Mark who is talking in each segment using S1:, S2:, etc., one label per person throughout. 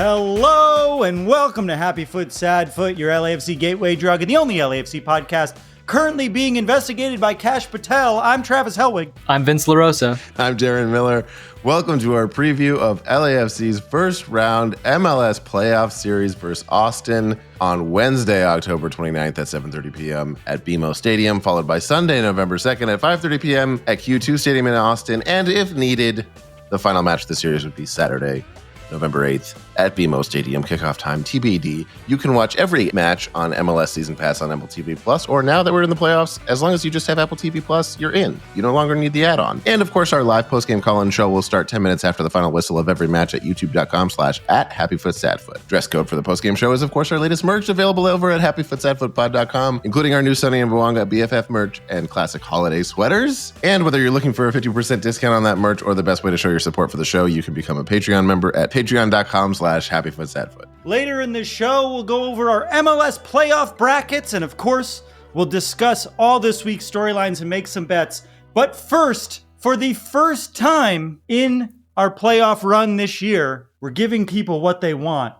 S1: Hello and welcome to Happy Foot, Sad Foot, your LAFC gateway drug and the only LAFC podcast currently being investigated by Kash Patel. I'm Travis Helwig.
S2: I'm Vince LaRosa.
S3: I'm Darren Miller. Welcome to our preview of LAFC's first round MLS playoff series versus Austin on Wednesday, October 29th at 7:30 p.m. at BMO Stadium, followed by Sunday, November 2nd at 5:30 p.m. at Q2 Stadium in Austin. And if needed, the final match of the series would be Saturday, November 8th at BMO Stadium, kickoff time TBD. You can watch every match on MLS Season Pass on Apple TV Plus, or now that we're in the playoffs, as long as you just have Apple TV Plus, you're in. You no longer need the add-on. And of course, our live post-game call-in show will start 10 minutes after the final whistle of every match at youtube.com/@HappyFootSadFoot. Dress code for the post-game show is, of course, our latest merch available over at HappyFootSadFootPod.com, including our new Sunny and Bawanga BFF merch and classic holiday sweaters. And whether you're looking for a 50% discount on that merch or the best way to show your support for the show, you can become a Patreon member at patreon.com/HappyFootSadFoot.
S1: Later in this show, we'll go over our MLS playoff brackets, and of course, we'll discuss all this week's storylines and make some bets. But first, for the first time in our playoff run this year, we're giving people what they want.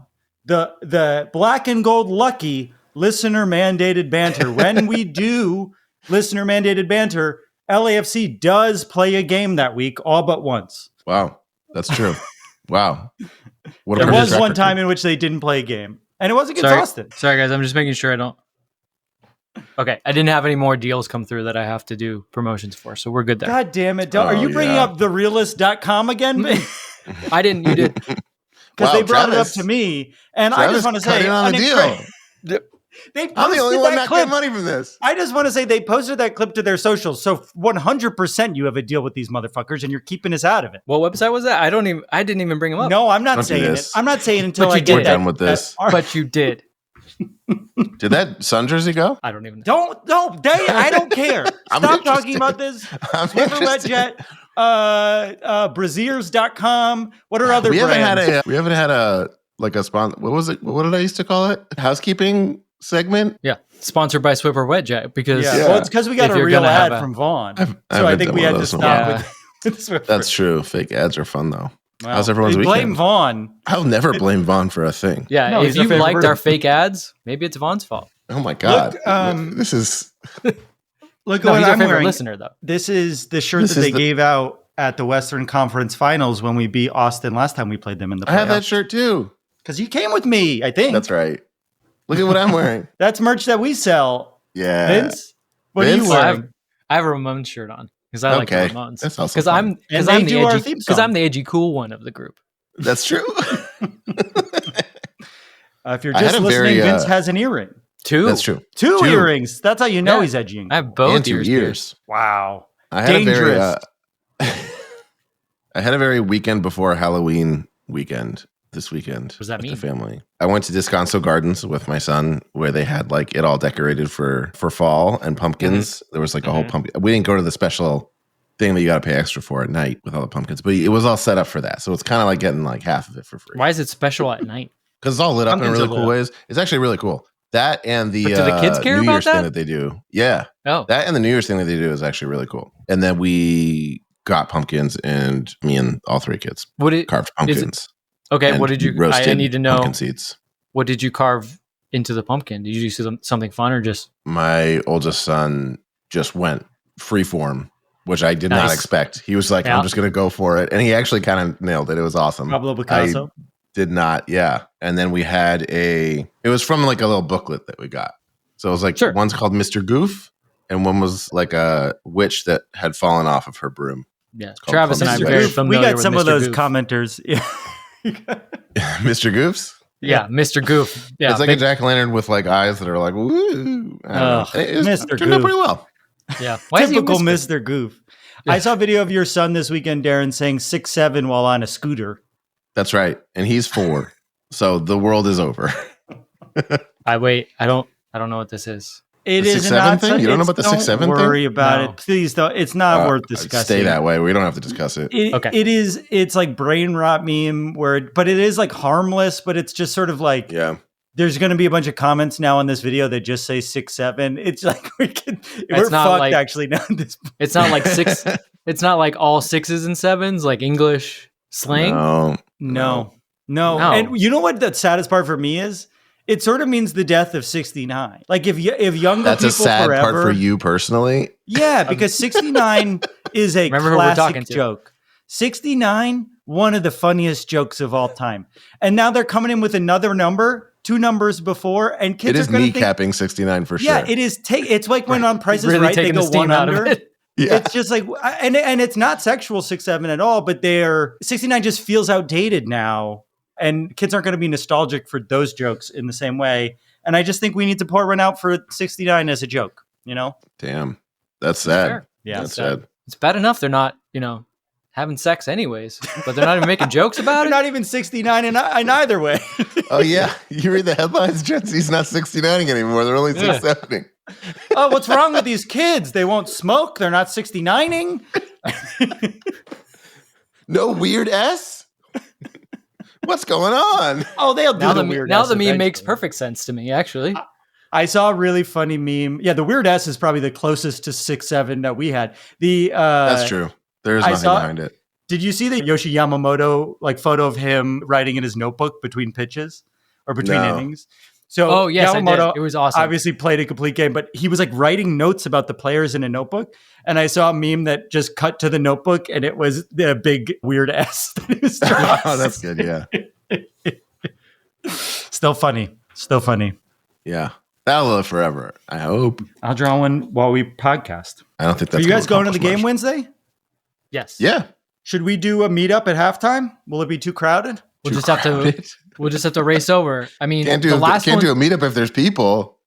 S1: The black and gold lucky listener-mandated banter. When we do listener-mandated banter, LAFC does play a game that week, all but once.
S3: Wow, that's true. Wow.
S1: There was one time in which they didn't play a game, and it was against Austin.
S2: Sorry, guys. I'm just making sure I don't. Okay, I didn't have any more deals come through that I have to do promotions for, so we're good there.
S1: God damn it. Are you bringing up thererealist.com again?
S2: I didn't. You did.
S1: Because they brought it up to me, and I just want to say,
S3: on the deal. I'm the only one not getting money from this.
S1: I just want to say they posted that clip to their socials. So 100% you have a deal with these motherfuckers and you're keeping us out of it.
S2: What website was that? I didn't even bring them up.
S1: No, I'm not saying it. I'm not saying until I get
S3: We're done with this.
S2: But you did.
S3: Did that Sun jersey go?
S2: I don't even know.
S1: I don't care. Stop talking about this. Riverwetjet, Braziers.com. What are other brands?
S3: We haven't had a sponsor. What was it? What did I used to call it? Housekeeping segment?
S2: Yeah. Sponsored by Swiffer Wetjet because
S1: well, it's because we got a real ad from Vaughn. So I think we had to stop with Swiffer.
S3: That's true. Fake ads are fun though.
S1: Wow.
S3: How's everyone's weekend?
S1: Blame Vaughn.
S3: I'll never blame Vaughn for a thing.
S2: Yeah, no, if you liked our fake ads, maybe it's Vaughn's fault.
S3: Oh my God. This is
S1: look
S2: what
S1: he's
S2: I'm
S1: our favorite
S2: wearing. Listener though.
S1: This is the shirt that they gave out at the Western Conference Finals when we beat Austin last time we played them in the playoffs.
S3: I have that shirt too.
S1: Because you came with me, I think.
S3: That's right. Look at what I'm wearing.
S1: That's merch that we sell.
S3: Yeah.
S1: Vince? What are you wearing?
S2: I have a Ramones shirt on because I like the Ramones.
S3: That's also
S2: because I'm the edgy cool one of the group.
S3: That's true.
S1: If you're just listening, Vince has an earring.
S3: Two. That's true.
S1: Two earrings. That's how you know he's edgy.
S2: I have both
S3: and 2 ears.
S1: Wow.
S3: I had dangerous. I had a very weekend before Halloween weekend. This weekend.
S2: What does that mean?
S3: The family. I went to Descanso Gardens with my son, where they had it all decorated for fall and pumpkins. Mm-hmm. There was a whole pumpkin. We didn't go to the special thing that you got to pay extra for at night with all the pumpkins, but it was all set up for that. So it's kind of like getting half of it for free.
S2: Why is it special at night?
S3: Because it's all lit up in really cool ways. It's actually really cool. That and the,
S2: do the kids care
S3: New
S2: about
S3: Year's
S2: that?
S3: thing that they do. Yeah.
S2: Oh.
S3: That and the New Year's thing that they do is actually really cool. And then we got pumpkins, and me and all three kids carved pumpkins.
S2: Okay, what did you? I need to know.
S3: Pumpkin seeds.
S2: What did you carve into the pumpkin? Did you do something fun or just?
S3: My oldest son just went freeform, which I did not expect. He was like, "I'm just going to go for it," and he actually kind of nailed it. It was awesome.
S1: Pablo Picasso.
S3: I did not, yeah. And then we had it was from a little booklet that we got. So it was one's called Mr. Goof, and one was a witch that had fallen off of her broom.
S2: Yeah, Travis and I are very familiar.
S1: We got some
S2: with
S1: of those
S2: Goof.
S1: Commenters. Yeah.
S3: Mr. Goofs?
S2: Yeah, Mr. Goof. Yeah,
S3: it's a jack-o'-lantern with eyes that are woo. It turned out pretty well.
S2: Yeah.
S1: Typical Mr. Goof. Yeah. I saw a video of your son this weekend, Darren, saying 6'7" while on a scooter.
S3: That's right. And he's 4. So the world is over.
S2: I don't know what this is.
S1: It
S3: the
S1: is
S3: 6'7" thing? You don't know about the 6'7" thing?
S1: Don't worry about it. Please don't. It's not worth discussing.
S3: Stay that way. We don't have to discuss it.
S2: Okay.
S1: It's like brain rot meme but it is harmless, but it's just sort of
S3: yeah.
S1: There's going to be a bunch of comments now on this video that just say 6'7". It's we're fucked actually now. At this point.
S2: It's not like six. It's not like all 6s and 7s, like English slang.
S1: No. No.
S2: No.
S1: And you know what the saddest part for me is? It sort of means the death of 69. Like if younger
S3: That's
S1: people
S3: a sad
S1: forever,
S3: part for you personally.
S1: Yeah, because 69 is a
S2: Remember who we're talking
S1: classic
S2: to.
S1: joke. 69, one of the funniest jokes of all time. And now they're coming in with another number, 2 numbers before, and kids
S3: It is
S1: are going to think,
S3: kneecapping 69 for sure.
S1: yeah, it is. It's like when on Price is
S2: Really
S1: Right, they
S2: taking
S1: go
S2: the steam
S1: one
S2: out
S1: under.
S2: of it.
S3: Yeah.
S1: It's just like, and it's not sexual 6-7 at all, but 69 just feels outdated now. And kids aren't going to be nostalgic for those jokes in the same way. And I just think we need to pour one out for 69 as a joke, you know?
S3: Damn. That's sad.
S2: Fair.
S1: Yeah.
S3: That's sad.
S2: It's bad enough they're not, having sex anyways, but they're not even making jokes about
S1: They're
S2: it.
S1: not even 69 in either way.
S3: Oh, yeah. You read the headlines, Gen Z's not 69ing anymore. They're only 6-7ing.
S1: Oh, what's wrong with these kids? They won't smoke. They're not 69ing.
S3: No weird S? What's going on?
S1: Oh, they'll do
S2: Now
S1: the
S2: the,
S1: weird
S2: now
S1: S
S2: the meme makes
S1: eventually.
S2: perfect sense to me, actually.
S1: I saw a really funny meme. Yeah, the weird S is probably the closest to 6-7 that we had.
S3: That's true. There is
S1: I
S3: nothing
S1: saw-
S3: behind it.
S1: Did you see the Yoshi Yamamoto photo of him writing in his notebook between pitches or between
S3: No.
S1: innings? So
S2: Oh, yes, I did.
S1: Yamamoto
S2: It was awesome.
S1: obviously played a complete game, but he was writing notes about the players in a notebook. And I saw a meme that just cut to the notebook and it was the big weird S that he was drawing.
S3: Oh, that's good. Yeah.
S1: Still funny.
S3: Yeah. That'll live forever. I hope.
S1: I'll draw one while we podcast.
S3: I don't think
S1: Are
S3: that's
S1: you guys going to the
S3: accomplish
S1: game
S3: much.
S1: Wednesday?
S2: Yes.
S3: Yeah.
S1: Should we do a meetup at halftime? Will it be too crowded?
S2: We'll just have to race over. I mean,
S3: Can't
S2: the
S3: do
S2: last
S3: a
S2: one
S3: meetup if there's people.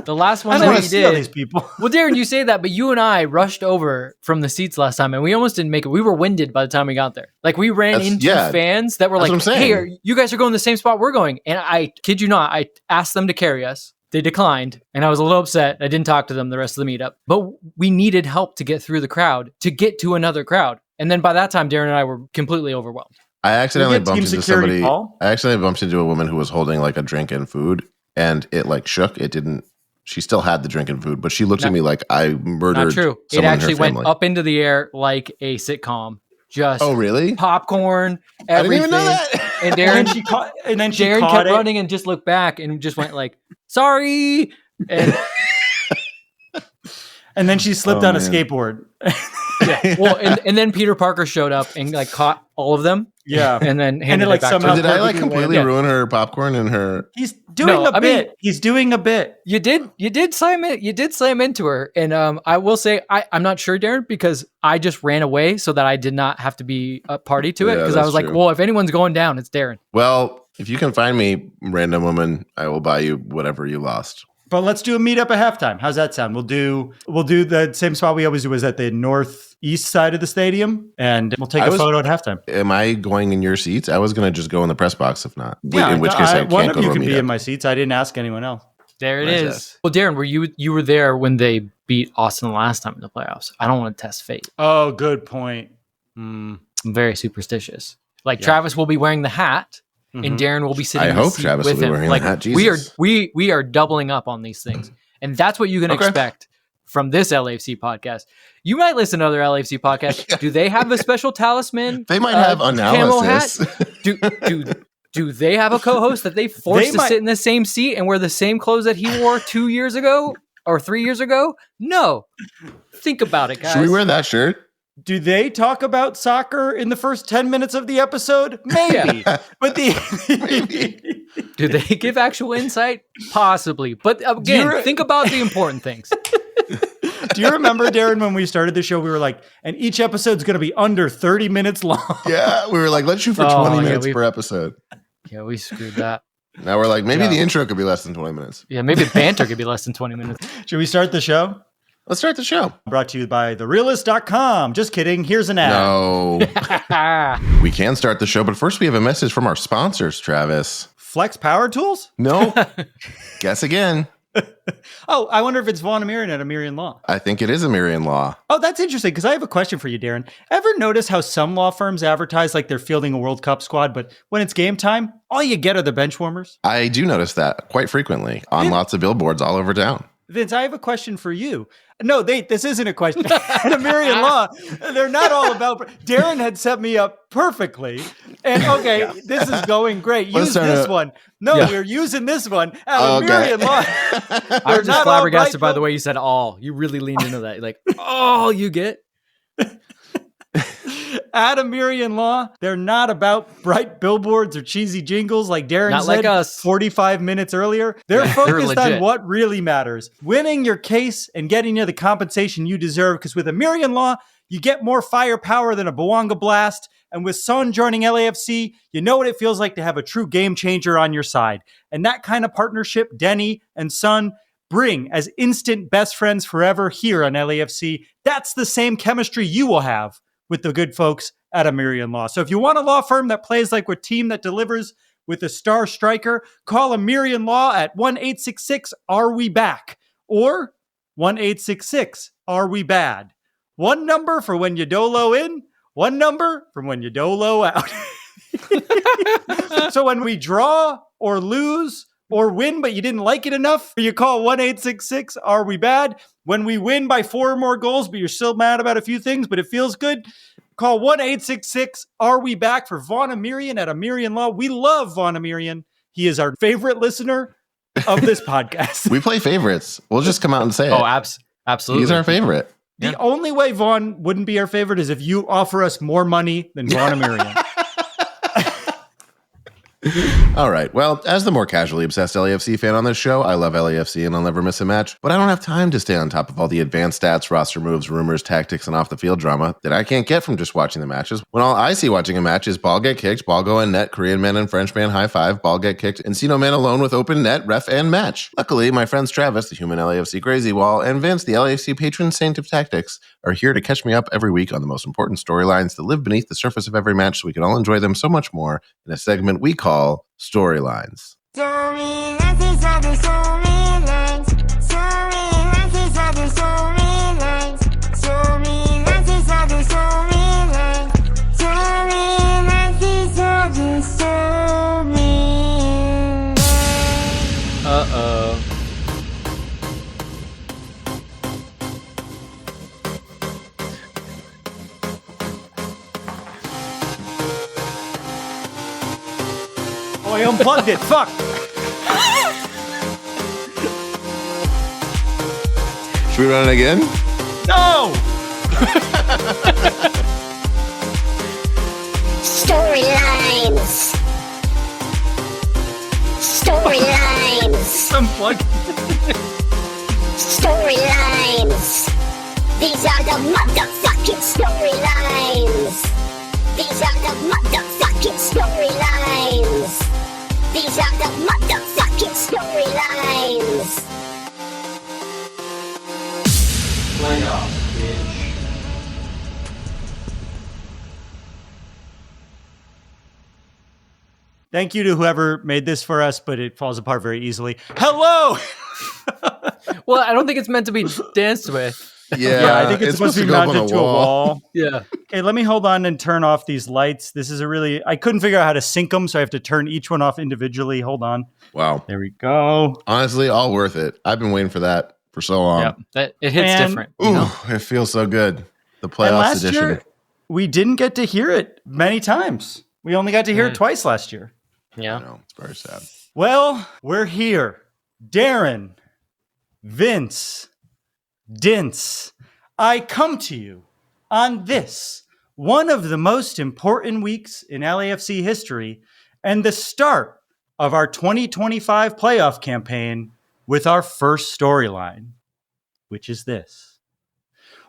S2: the last
S1: I
S2: one
S1: don't
S2: that
S1: want
S2: we
S1: to see all
S2: did.
S1: these people.
S2: Well, Darren, you say that, but you and I rushed over from the seats last time, and we almost didn't make it. We were winded by the time we got there. We ran
S3: That's-
S2: into
S3: yeah.
S2: fans that were
S3: That's
S2: like,
S3: what I'm saying.
S2: "Hey, you guys are going the same spot we're going." And I kid you not, I asked them to carry us. They declined, and I was a little upset. I didn't talk to them the rest of the meetup, but we needed help to get through the crowd, to get to another crowd. And then by that time, Darren and I were completely overwhelmed.
S3: I accidentally
S1: Can we get
S3: bumped
S1: team
S3: into
S1: security,
S3: somebody.
S1: Paul?
S3: I accidentally bumped into a woman who was holding a drink and food, and it shook. It didn't. She still had the drink and food, but she looked at me like I murdered.
S2: Not true. It
S3: someone in her
S2: actually went
S3: family.
S2: up into the air like a sitcom. Just
S3: Oh, really?
S2: popcorn,
S3: I didn't
S2: everything.
S3: even know that.
S2: And
S1: And
S2: Darren,
S1: then she
S2: Darren
S1: caught
S2: kept
S1: it.
S2: running and just looked back and just went sorry. And
S1: And then she slipped
S3: Oh,
S1: on a
S3: man.
S1: skateboard.
S2: yeah, well, and then Peter Parker showed up and caught all of them.
S1: Yeah.
S2: And then handed
S1: like,
S2: it back
S1: somehow-
S2: to
S3: Did I
S1: perfectly
S3: completely
S2: landed.
S3: ruin her popcorn and her?
S1: He's doing
S2: No,
S1: a
S2: I mean-
S1: bit. He's doing a bit.
S2: You did slam it. You did slam into her, and I will say I'm not sure, Darren, because I just ran away so that I did not have to be a party to it.
S3: Yeah,
S2: Because I
S3: that's
S2: was like,
S3: true.
S2: well, if anyone's going down, it's Darren.
S3: Well, if you can find me, random woman, I will buy you whatever you lost.
S1: But let's do a meetup at halftime. How's that sound? We'll do the same spot we always do, is at the northeast side of the stadium, and we'll take a photo at halftime.
S3: Am I going in your seats? I was going to just go in the press box if not. In which case, I
S1: one
S3: can't
S1: of
S3: go
S1: you
S3: to a
S1: can be
S3: meetup.
S1: in my seats. I didn't ask anyone else.
S2: There it
S3: Nice
S2: is.
S3: ass.
S2: Well, Darren, you were there when they beat Austin the last time in the playoffs. I don't want to test fate.
S1: Oh, good point. Mm.
S2: I'm very superstitious.
S1: Yeah.
S2: Travis will be wearing the hat,
S1: Mhm.
S2: and Darren will be sitting.
S3: I
S2: in the
S3: hope
S2: seat
S3: Travis
S2: with
S3: will be
S2: him.
S3: wearing the hat.
S2: We are
S3: Jesus.
S2: we are doubling up on these things, and that's what you can
S3: Okay.
S2: expect from this LAFC podcast. You might listen to other LAFC podcasts. Do they have a special talisman?
S3: They might have
S2: camel
S3: analysis.
S2: hat? Do they have a co-host that they forced
S1: They
S2: to
S1: might-
S2: sit in the same seat and wear the same clothes that he wore 2 years ago or 3 years ago? No. Think about it, guys.
S3: Should we wear that shirt?
S1: Do they talk about soccer in the first 10 minutes of the episode? Maybe. But
S3: Maybe.
S2: Do they give actual insight? Possibly. But again,
S1: you-
S2: think about the important things.
S1: do you remember, Darren, when we started the show, we were like, and each episode's going to be under 30 minutes long.
S3: Yeah, we were like, let's shoot for
S2: Oh,
S3: 20
S2: yeah,
S3: minutes
S2: we-
S3: per episode.
S2: Yeah, we screwed that.
S3: Now we're like, maybe
S1: Yeah.
S3: the intro could be less than 20 minutes.
S2: Yeah, maybe banter could be less than 20 minutes.
S1: Should we start the show?
S3: Let's start the show.
S1: Brought to you by therealist.com. Just kidding. Here's an ad.
S3: No, we can start the show, but first we have a message from our sponsors, Travis.
S1: Flex Power Tools?
S3: No, guess again.
S1: Oh, I wonder if it's Vaughn Amirian at Amirian Law.
S3: I think it is Amirian Law.
S1: Oh, that's interesting, because I have a question for you, Darren. Ever notice how some law firms advertise like they're fielding a World Cup squad, but when it's game time, all you get are the bench warmers?
S3: I do notice that quite frequently on lots of billboards all over town.
S1: Vince, I have a question for you. No, this isn't a question. Adamir and Law, they're not all about. Darren had set me up perfectly. And okay, this is going great. Use this one. No, we're using this one. Adamir and Law.
S2: I was just flabbergasted by the way you said all. You really leaned into that. Like, all you get?
S1: Adamir and Law, they're not about bright billboards or cheesy jingles like Darren
S2: not
S1: said
S2: like us.
S1: 45 minutes earlier. They're focused on what really matters. Winning your case and getting you the compensation you deserve, because with Adamir and Law, you get more firepower than a Bawanga Blast. And with Son joining LAFC, you know what it feels like to have a true game changer on your side. And that kind of partnership, Denny and Son bring as instant best friends forever here on LAFC. That's the same chemistry you will have with the good folks at Adamir and Law. So if you want a law firm that plays like a team that delivers with a star striker, call Adamir and Law at 1-866-ARE-WE-BACK or 1-866-ARE-WE-BAD. One number for when you Dolo in, one number from when you Dolo out. So when we draw or lose or win, but you didn't like it enough, you call 1-866-ARE-WE-BAD. When we win by 4 or more goals, but you're still mad about a few things, but it feels good, call 1-866-ARE-WE-BACK for Vaughn Amirian at Adamir and Law. We love Vaughn Amirian. He is our favorite listener of this podcast.
S3: We play favorites. We'll just come out and say it.
S2: Oh, absolutely.
S3: He's our favorite.
S1: The only way Vaughn wouldn't be our favorite is if you offer us more money than Vaughn Amirian.
S3: All right. Well, as the more casually obsessed LAFC fan on this show, I love LAFC and I'll never miss a match, but I don't have time to stay on top of all the advanced stats, roster moves, rumors, tactics, and off-the-field drama that I can't get from just watching the matches. When all I see watching a match is ball get kicked, ball go in net, Korean man and French man high five, ball get kicked, Encino man alone with open net, ref, and match. Luckily, my friends Travis, the human LAFC crazy wall, and Vince, the LAFC patron saint of tactics, are here to catch me up every week on the most important storylines that live beneath the surface of every match so we can all enjoy them so much more in a segment we call Storylines.
S2: Uh-oh.
S1: Oh, I unplugged it. Fuck.
S3: Should we run it again?
S1: No!
S4: Storylines.
S1: Unplugged.
S4: Storylines. These are the motherfucking storylines. These are the motherfucking storylines. These are the motherfucking storylines.
S1: Playoff, bitch. Thank you to whoever made this for us, but it falls apart very easily. Hello!
S2: Well, I don't think it's meant to be danced with.
S1: Yeah, I think it's supposed to be mounted to a wall.
S2: Yeah.
S1: Okay, let me hold on and turn off these lights. This is I couldn't figure out how to sync them, so I have to turn each one off individually. Hold on.
S3: Wow.
S1: There we go.
S3: Honestly, all worth it. I've been waiting for that for so long.
S2: Yeah, it hits different.
S3: Ooh, it feels so good. The playoffs edition.
S1: Year, we didn't get to hear it many times. We only got to hear it twice last year.
S2: Yeah.
S3: I know, it's very sad.
S1: Well, we're here. Darren, Vince, Dince, I come to you on this, one of the most important weeks in LAFC history and the start of our 2025 playoff campaign with our first storyline, which is this.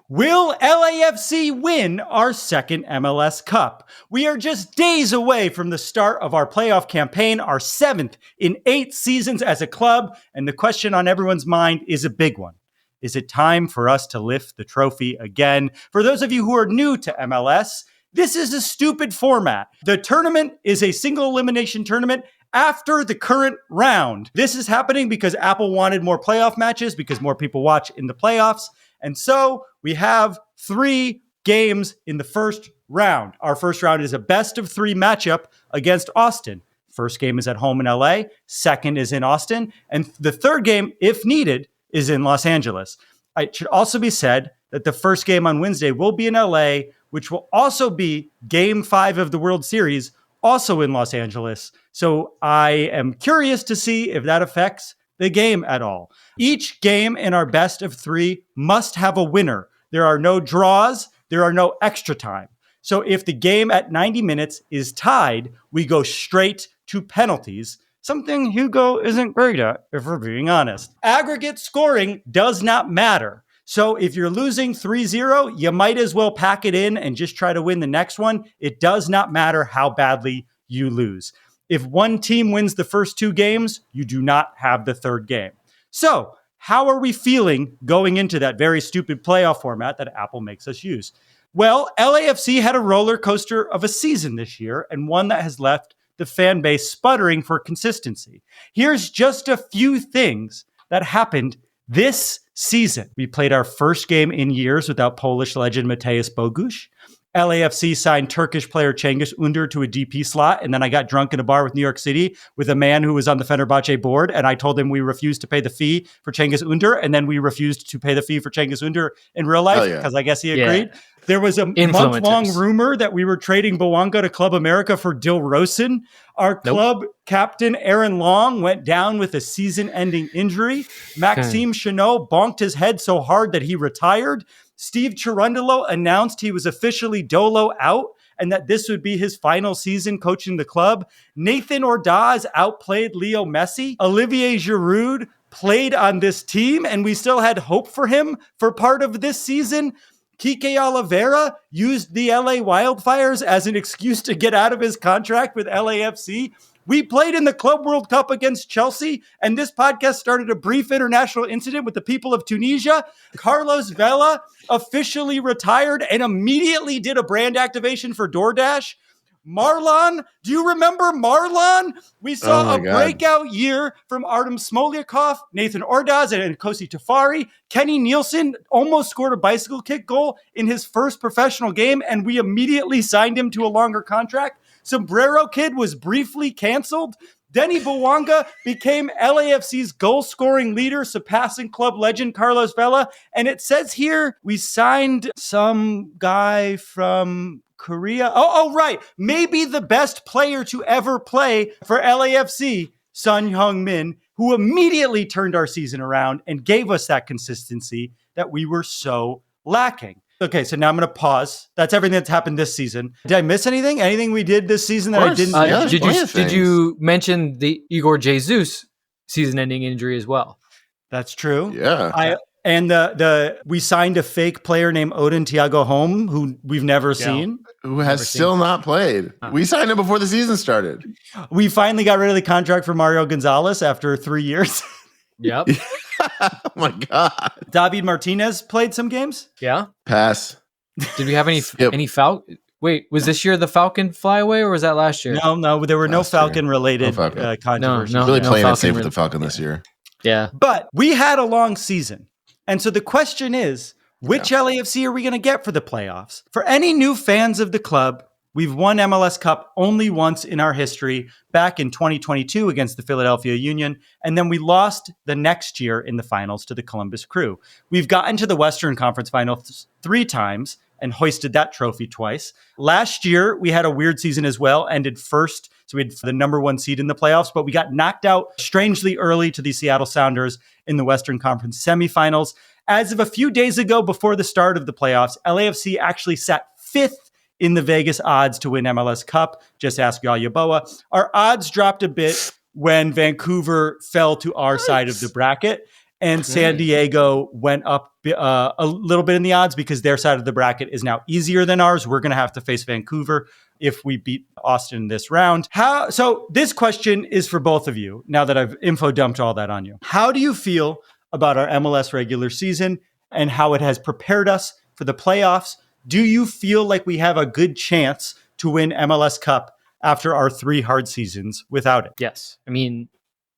S1: Will LAFC win our second MLS Cup? We are just days away from the start of our playoff campaign, our 7th in 8 seasons as a club, and the question on everyone's mind is a big one. Is it time for us to lift the trophy again? For those of you who are new to MLS, this is a stupid format. The tournament is a single elimination tournament after the current round. This is happening because Apple wanted more playoff matches because more people watch in the playoffs. And so we have 3 games in the first round. Our first round is a best of 3 matchup against Austin. First game is at home in LA. Second is in Austin. And the third game, if needed, is in Los Angeles. It should also be said that the first game on Wednesday will be in LA, which will also be Game 5 of the World Series, also in Los Angeles. So I am curious to see if that affects the game at all. Each game in our best of 3 must have a winner. There are no draws. There are no extra time. So if the game at 90 minutes is tied, we go straight to penalties, something Hugo isn't great at, if we're being honest. Aggregate scoring does not matter. So if you're losing 3-0, you might as well pack it in and just try to win the next one. It does not matter how badly you lose. If one team wins the first 2 games, you do not have the third game. So how are we feeling going into that very stupid playoff format that Apple makes us use? Well, LAFC had a roller coaster of a season this year, and one that has left the fan base sputtering for consistency. Here's just a few things that happened this season. We played our first game in years without Polish legend Mateusz Bogusz. LAFC signed Turkish player Cengiz Ünder to a DP slot, and then I got drunk in a bar with New York City with a man who was on the Fenerbahce board, and I told him we refused to pay the fee for Cengiz Ünder, and then we refused to pay the fee for Cengiz Ünder in real life because I guess he agreed. Yeah. There was a month-long rumor that we were trading Bouanga to Club America for Dilrosun. Our club captain, Aaron Long, went down with a season-ending injury. Maxime Chanot bonked his head so hard that he retired. Steve Cherundolo announced he was officially Dolo out and that this would be his final season coaching the club. Nathan Ordaz outplayed Leo Messi. Olivier Giroud played on this team, and we still had hope for him for part of this season. Kike Oliveira used the LA Wildfires as an excuse to get out of his contract with LAFC. We played in the Club World Cup against Chelsea, and this podcast started a brief international incident with the people of Tunisia. Carlos Vela officially retired and immediately did a brand activation for DoorDash. Marlon, do you remember Marlon? We saw breakout year from Artem Smolyakov, Nathan Ordaz, and Kosi Tafari. Kenny Nielsen almost scored a bicycle kick goal in his first professional game, and we immediately signed him to a longer contract. Sombrero Kid was briefly canceled. Denny Bouanga became LAFC's goal-scoring leader, surpassing club legend Carlos Vela. And it says here we signed some guy from Korea. Oh, right. Maybe the best player to ever play for LAFC, Son Heung-min, who immediately turned our season around and gave us that consistency that we were so lacking. Okay, so now I'm going to pause. That's everything that's happened this season. Did I miss anything? Anything we did this season that I didn't?
S2: Did you mention the Igor Jesus season-ending injury as well?
S1: That's true.
S3: Yeah.
S1: We signed a fake player named Odin Thiago Holm, who we've never seen.
S3: Who has still not played. We signed him before the season started.
S1: We finally got rid of the contract for Mario Gonzalez after 3 years.
S2: Yep.
S3: Oh my God.
S1: David Martinez played some games?
S2: Yeah.
S3: Pass.
S2: Did we have any Falcon? Wait, was this year the Falcon flyaway or was that last year?
S1: No, there were no Falcon-related controversies.
S3: Really playing it safe with the Falcon this year.
S2: Yeah.
S1: But we had a long season. And so the question is, which LAFC are we going to get for the playoffs? For any new fans of the club, we've won MLS Cup only once in our history, back in 2022 against the Philadelphia Union, and then we lost the next year in the finals to the Columbus Crew. We've gotten to the Western Conference Finals 3 times and hoisted that trophy twice. Last year, we had a weird season as well, ended first, so we had the number 1 seed in the playoffs, but we got knocked out strangely early to the Seattle Sounders in the Western Conference semifinals. As of a few days ago, before the start of the playoffs, LAFC actually sat 5th in the Vegas odds to win MLS Cup. Just ask Yaw Yeboah. Our odds dropped a bit when Vancouver fell to our side of the bracket, and San Diego went up a little bit in the odds because their side of the bracket is now easier than ours. We're going to have to face Vancouver if we beat Austin this round. So this question is for both of you, now that I've info dumped all that on you. How do you feel about our MLS regular season and how it has prepared us for the playoffs? Do you feel like we have a good chance to win MLS Cup after our 3 hard seasons without it?
S2: Yes. I mean,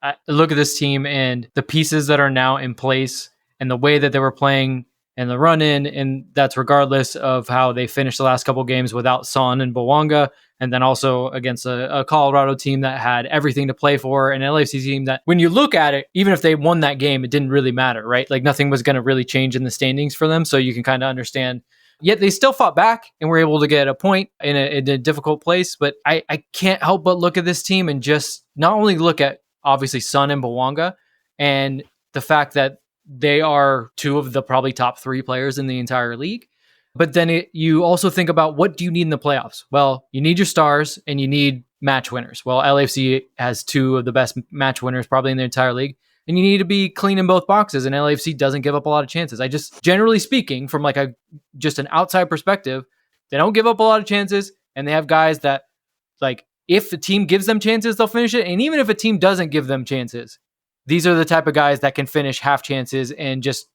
S2: I look at this team and the pieces that are now in place and the way that they were playing and the run-in, and that's regardless of how they finished the last couple games without Son and Bouanga. And then also against a Colorado team that had everything to play for, an LAFC team that, when you look at it, even if they won that game, it didn't really matter, right? Like nothing was going to really change in the standings for them. So you can kind of understand. Yet they still fought back and were able to get a point in a difficult place. But I can't help but look at this team and just not only look at, obviously, Son and Bawanga and the fact that they are two of the probably top 3 players in the entire league. But then you also think about, what do you need in the playoffs? Well, you need your stars and you need match winners. Well, LAFC has 2 of the best match winners probably in the entire league. And you need to be clean in both boxes. And LAFC doesn't give up a lot of chances. I just, generally speaking, from like just an outside perspective, they don't give up a lot of chances. And they have guys that, like, if the team gives them chances, they'll finish it. And even if a team doesn't give them chances, these are the type of guys that can finish half chances and just,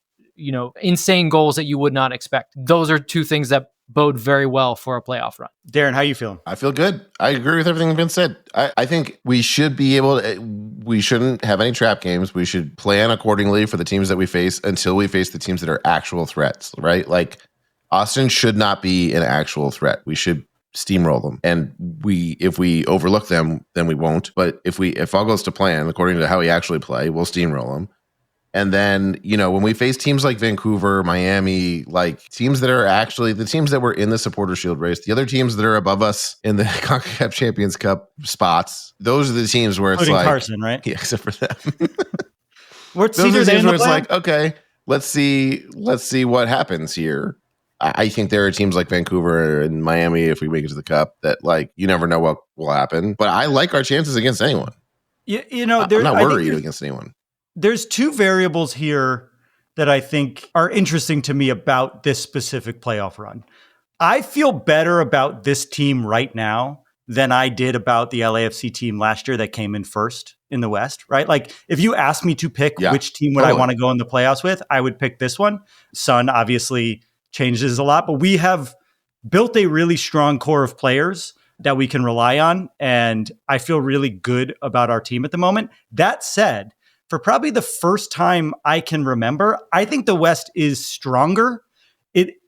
S2: insane goals that you would not expect. Those are 2 things that bode very well for a playoff run.
S1: Darren, how you feeling?
S3: I feel good. I agree with everything Vince said. I think we should be able to, we shouldn't have any trap games. We should plan accordingly for the teams that we face until we face the teams that are actual threats, right? Like Austin should not be an actual threat. We should steamroll them. And if we overlook them, then we won't. But if all goes to plan, according to how we actually play, we'll steamroll them. And then, when we face teams like Vancouver, Miami, like teams that are actually the teams that were in the Supporter Shield race, the other teams that are above us in the CONCACAF Champions Cup spots, those are the teams where it's
S1: including
S3: like
S1: Carson, right?
S3: Yeah, except for them.
S1: Those
S3: are the teams where it's like, okay, let's see what happens here. I think there are teams like Vancouver and Miami, if we make it to the Cup, that like you never know what will happen. But I like our chances against anyone.
S1: I'm
S3: not worried against anyone.
S1: There's 2 variables here that I think are interesting to me about this specific playoff run. I feel better about this team right now than I did about the LAFC team last year that came in first in the West, right? Like if you asked me to pick which team would I want to go in the playoffs with, I would pick this one. Son obviously changes a lot, but we have built a really strong core of players that we can rely on. And I feel really good about our team at the moment. That said, for probably the first time I can remember, I think the West is stronger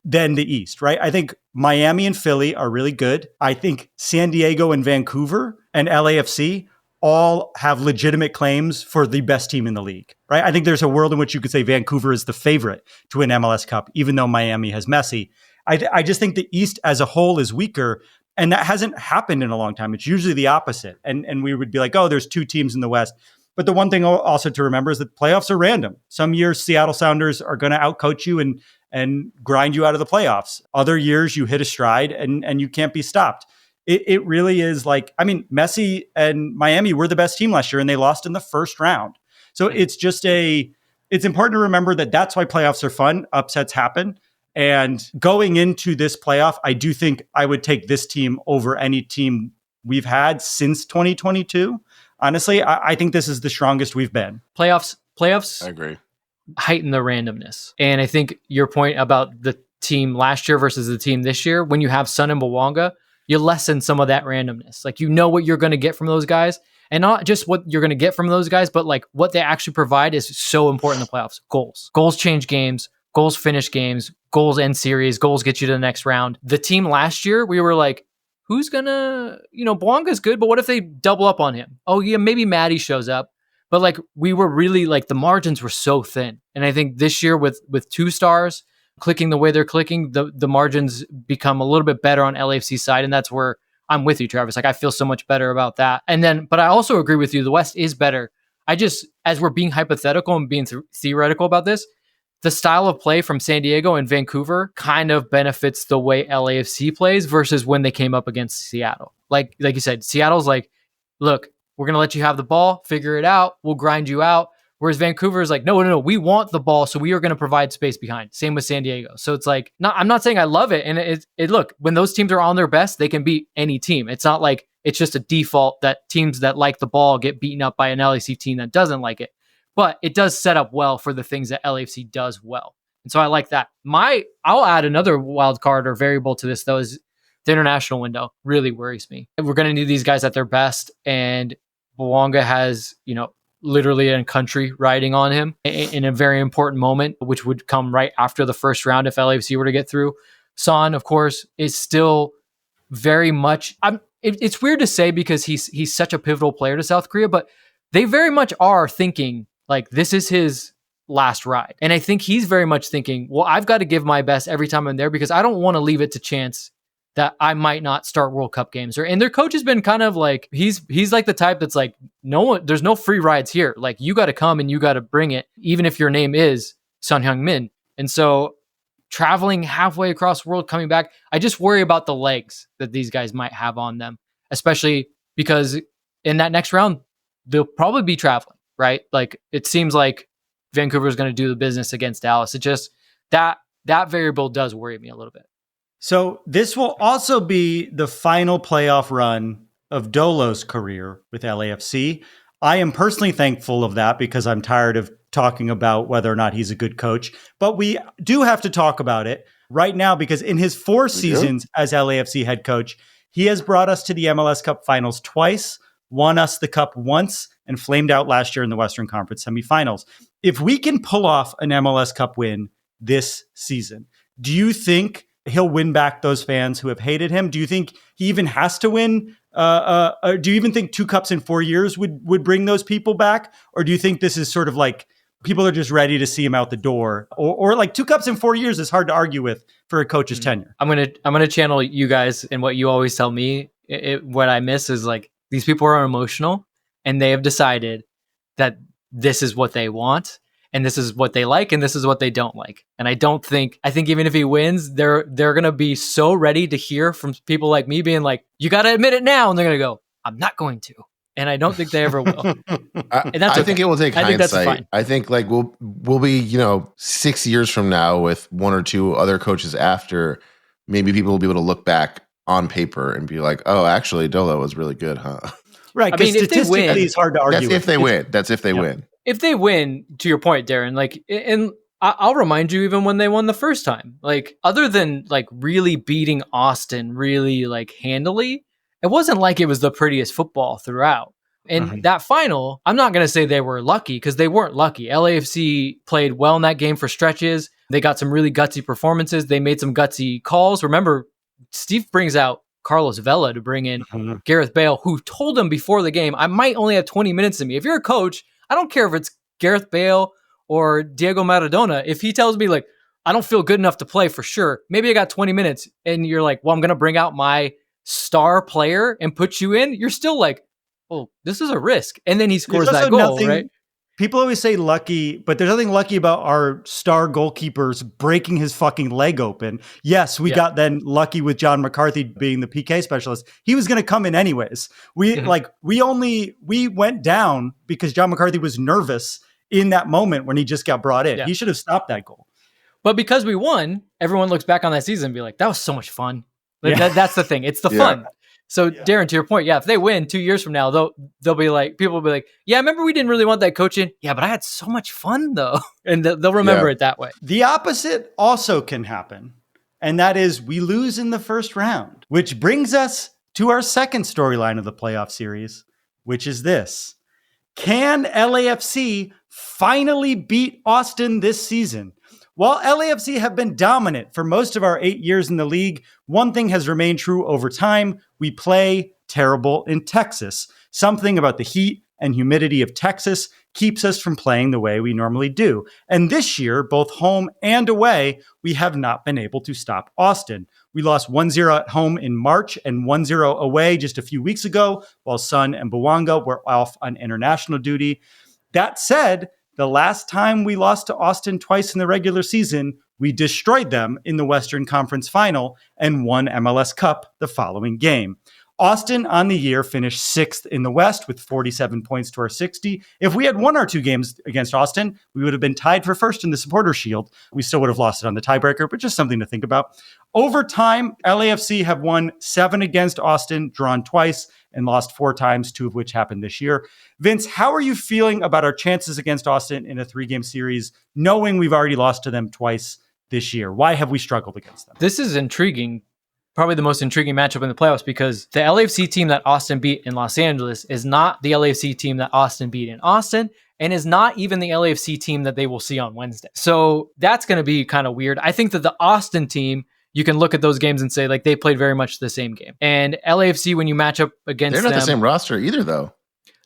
S1: than the East, right? I think Miami and Philly are really good. I think San Diego and Vancouver and LAFC all have legitimate claims for the best team in the league, right? I think there's a world in which you could say Vancouver is the favorite to win MLS Cup, even though Miami has Messi. I just think the East as a whole is weaker, and that hasn't happened in a long time. It's usually the opposite. And we would be like, oh, there's 2 teams in the West. But the one thing also to remember is that playoffs are random. Some years, Seattle Sounders are going to outcoach you and grind you out of the playoffs. Other years, you hit a stride and you can't be stopped. It really is like, I mean, Messi and Miami were the best team last year and they lost in the first round. So it's just it's important to remember that that's why playoffs are fun. Upsets happen. And going into this playoff, I do think I would take this team over any team we've had since 2022. Honestly, I think this is the strongest we've been.
S2: Playoffs.
S3: I agree.
S2: Heighten the randomness. And I think your point about the team last year versus the team this year, when you have Son and Bawanga, you lessen some of that randomness. Like, what you're going to get from those guys, and not just what you're going to get from those guys, but like what they actually provide is so important in the playoffs. Goals change games. Goals finish games. Goals end series. Goals get you to the next round. The team last year, we were like, who's gonna, Bwanga's good, but what if they double up on him? Oh yeah, maybe Maddie shows up. But like, we were really like, the margins were so thin. And I think this year with 2 stars clicking the way they're clicking, the margins become a little bit better on LAFC's side. And that's where I'm with you, Travis. Like, I feel so much better about that. But I also agree with you. The West is better. As we're being hypothetical and being theoretical about this, the style of play from San Diego and Vancouver kind of benefits the way LAFC plays versus when they came up against Seattle. Like you said, Seattle's like, look, we're going to let you have the ball, figure it out, we'll grind you out. Whereas Vancouver is like, no, we want the ball, so we are going to provide space behind. Same with San Diego. So it's like, I'm not saying I love it. And look, when those teams are on their best, they can beat any team. It's not like it's just a default that teams that like the ball get beaten up by an LAFC team that doesn't like it. But it does set up well for the things that LAFC does well. And so I like that. I'll add another wild card or variable to this, though, is the international window. Really worries me. We're going to need these guys at their best. And Bawanga has, literally a country riding on him in a very important moment, which would come right after the first round if LAFC were to get through. Son, of course, is still very much... it's weird to say because he's such a pivotal player to South Korea, but they very much are thinking like this is his last ride. And I think he's very much thinking, well, I've got to give my best every time I'm there because I don't want to leave it to chance that I might not start World Cup games. And their coach has been kind of like, he's like the type that's like, no, there's no free rides here. Like you got to come and you got to bring it, even if your name is Son Heung-min. And so traveling halfway across the world, coming back, I just worry about the legs that these guys might have on them, especially because in that next round, they'll probably be traveling, right? Like it seems like Vancouver is going to do the business against Dallas. It just, that variable does worry me a little bit.
S1: So this will also be the final playoff run of Dolo's career with LAFC. I am personally thankful of that because I'm tired of talking about whether or not he's a good coach. But we do have to talk about it right now because in his 4 seasons as LAFC head coach, he has brought us to the MLS Cup finals twice, won us the cup once, and flamed out last year in the Western Conference semifinals. If we can pull off an MLS Cup win this season, do you think he'll win back those fans who have hated him? Do you think he even has to win? Or do you even think 2 cups in 4 years would bring those people back? Or do you think this is sort of like people are just ready to see him out the door? Or like 2 cups in 4 years is hard to argue with for a coach's tenure.
S2: I'm gonna channel you guys, and what you always tell me. What I miss is like these people are emotional, and they have decided that this is what they want. And this is what they like, and this is what they don't like. And I think even if he wins, they're going to be so ready to hear from people like me being like, you got to admit it now. And they're going to go, I'm not going to. And I don't think they ever will. And that's
S3: I think it will take hindsight.
S2: I think that's fine.
S3: I think like we'll be, 6 years from now with 1 or 2 other coaches after, maybe people will be able to look back on paper and be like, oh, actually Dolo was really good, huh?
S1: Right. Because statistically, it's hard to argue.
S3: That's if they win. That's if they win.
S2: If they win, to your point, Darren, like, and I'll remind you, even when they won the first time, like, other than like really beating Austin really like handily, it wasn't like it was the prettiest football throughout. And that final, I'm not going to say they were lucky because they weren't lucky. LAFC played well in that game for stretches. They got some really gutsy performances. They made some gutsy calls. Remember, Steve brings out Carlos Vela to bring in Gareth Bale, who told him before the game, I might only have 20 minutes in me. If you're a coach, I don't care if it's Gareth Bale or Diego Maradona. If he tells me like, I don't feel good enough to play for sure, maybe I got 20 minutes and you're like, well, I'm going to bring out my star player and put you in. You're still like, oh, this is a risk. And then he scores that goal, right?
S1: People always say lucky, but there's nothing lucky about our star goalkeepers breaking his fucking leg open. Yes, we got then lucky with John McCarthy being the PK specialist. He was going to come in anyways. We went down because John McCarthy was nervous in that moment when he just got brought in. Yeah. He should have stopped that goal.
S2: But because we won, everyone looks back on that season and be like, that was so much fun. Like that's the thing. It's the fun. So Darren, to your point, if they win 2 years from now, they'll be like, people will be like, yeah, I remember we didn't really want that coach in. Yeah, but I had so much fun though. And they'll remember it that way.
S1: The opposite also can happen. And that is we lose in the first round, which brings us to our second storyline of the playoff series, which is this. Can LAFC finally beat Austin this season? While LAFC have been dominant for most of our 8 years in the league, one thing has remained true over time. We play terrible in Texas. Something about the heat and humidity of Texas keeps us from playing the way we normally do. And this year, both home and away, we have not been able to stop Austin. We lost 1-0 at home in March and 1-0 away just a few weeks ago, while Son and Bouanga were off on international duty. That said, the last time we lost to Austin twice in the regular season, we destroyed them in the Western Conference Final and won MLS Cup the following game. Austin on the year finished 6th in the West with 47 points to our 60. If we had won our 2 games against Austin, we would have been tied for first in the Supporters' Shield. We still would have lost it on the tiebreaker, but just something to think about. Over time, LAFC have won 7 against Austin, drawn twice, and lost 4 times, 2 of which happened this year. Vince, how are you feeling about our chances against Austin in a 3-game series, knowing we've already lost to them twice this year? Why have we struggled against them?
S2: This is intriguing. Probably the most intriguing matchup in the playoffs because the LAFC team that Austin beat in Los Angeles is not the LAFC team that Austin beat in Austin and is not even the LAFC team that they will see on Wednesday. So that's going to be kind of weird. I think that the Austin team you can look at those games and say like they played very much the same game. And LAFC, when you match up against
S3: They're not
S2: them,
S3: the same roster either, though.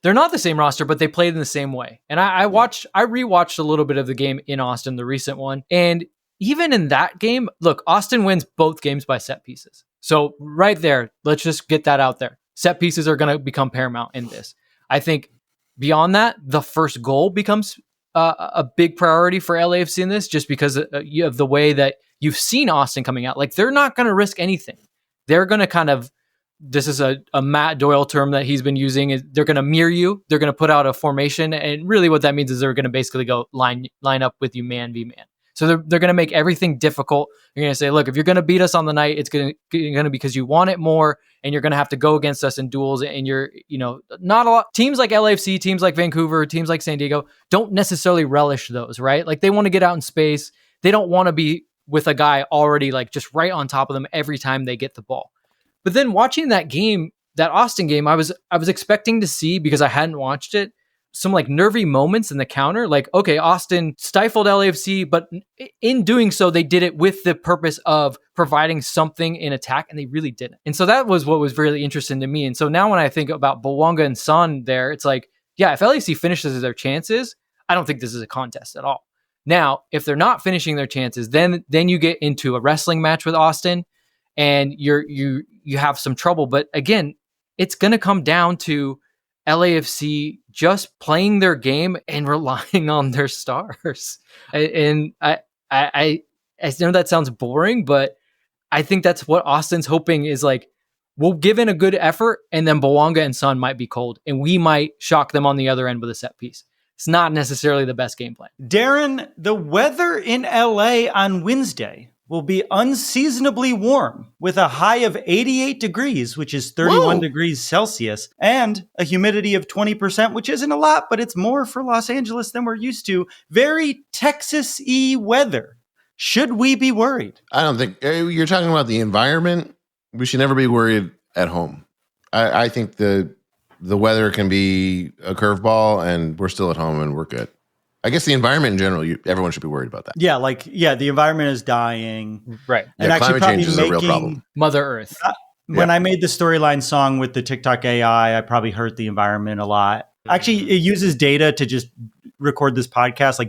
S2: they're not the same roster, but they played in the same way. And I rewatched a little bit of the game in Austin, the recent one. And even in that game, look, Austin wins both games by set pieces. So right there, let's just get that out there. Set pieces are going to become paramount in this. I think beyond that, the first goal becomes a big priority for LAFC in this, just because of the way that you've seen Austin coming out. Like, they're not going to risk anything. They're going to kind of, this is a Matt Doyle term that he's been using, is they're going to mirror you. They're going to put out a formation. And really what that means is they're going to basically go line up with you man v man. So they're going to make everything difficult. You're going to say, look, if you're going to beat us on the night, it's going to be because you want it more, and you're going to have to go against us in duels. And you're, not a lot. Teams like LAFC, teams like Vancouver, teams like San Diego don't necessarily relish those, right? Like, they want to get out in space. They don't want to be with a guy already like just right on top of them every time they get the ball. But then watching that game, that Austin game, I was expecting to see, because I hadn't watched it, some like nervy moments in the counter. Like, okay, Austin stifled LAFC, but in doing so, they did it with the purpose of providing something in attack, and they really didn't. And so that was what was really interesting to me. And so now when I think about Bouanga and Son there, it's like, yeah, if LAFC finishes their chances, I don't think this is a contest at all. Now, if they're not finishing their chances, then you get into a wrestling match with Austin, and you have some trouble. But again, it's going to come down to LAFC just playing their game and relying on their stars. And I know that sounds boring, but I think that's what Austin's hoping is like, we'll give in a good effort, and then Bouanga and Son might be cold, and we might shock them on the other end with a set piece. It's not necessarily the best game plan.
S1: Darren, the weather in LA on Wednesday will be unseasonably warm with a high of 88 degrees, which is 31 degrees Celsius, and a humidity of 20%, which isn't a lot, but it's more for Los Angeles than we're used to. Very Texas-y weather. Should we be worried?
S3: I don't think you're talking about the environment. We should never be worried at home. I think the weather can be a curveball, and we're still at home and we're good. I guess the environment in general, everyone should be worried about that.
S1: Yeah, the environment is dying.
S2: Right.
S1: And
S3: Yeah,
S1: actually
S3: climate change is a real problem.
S2: Mother Earth.
S1: When I made the storyline song with the TikTok AI, I probably hurt the environment a lot. Actually, it uses data to just record this podcast,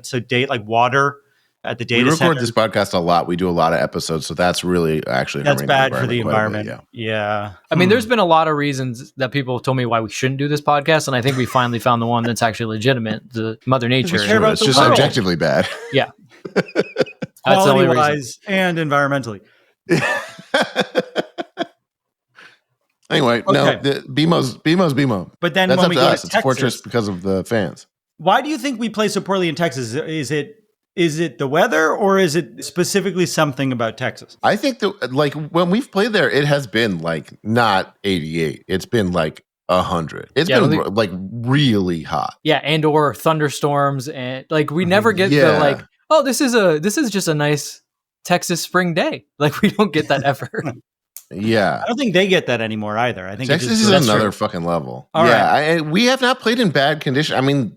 S1: like water at the data center.
S3: We record this podcast a lot. We do a lot of episodes, so that's really actually
S1: that's bad for the
S3: quite a bit,
S1: environment. Yeah.
S2: I mean, there's been a lot of reasons that people have told me why we shouldn't do this podcast, and I think we finally found the one that's actually legitimate, the Mother Nature.
S1: care about
S3: It's
S1: the
S3: just
S1: world.
S3: objectively bad.
S2: Yeah. That's the only reason.
S1: Quality-wise and environmentally.
S3: Anyway,
S1: Okay.
S3: no, BMO's BMO.
S1: But then
S3: That's
S1: when
S3: up
S1: we
S3: to
S1: go
S3: us.
S1: to
S3: It's
S1: Texas,
S3: Fortress because of the fans.
S1: why do you think we play so poorly in Texas? Is it the weather, or is it specifically something about Texas?
S3: I think that when we've played there, it has been not 88. It's been 100. It's been really hot.
S2: Yeah, and or thunderstorms, and we never get the this is just a nice Texas spring day. We don't get that ever.
S3: Yeah.
S1: I don't think they get that anymore either. I think
S3: Texas is another fucking level.
S1: All right.
S3: We have not played in bad condition. I mean,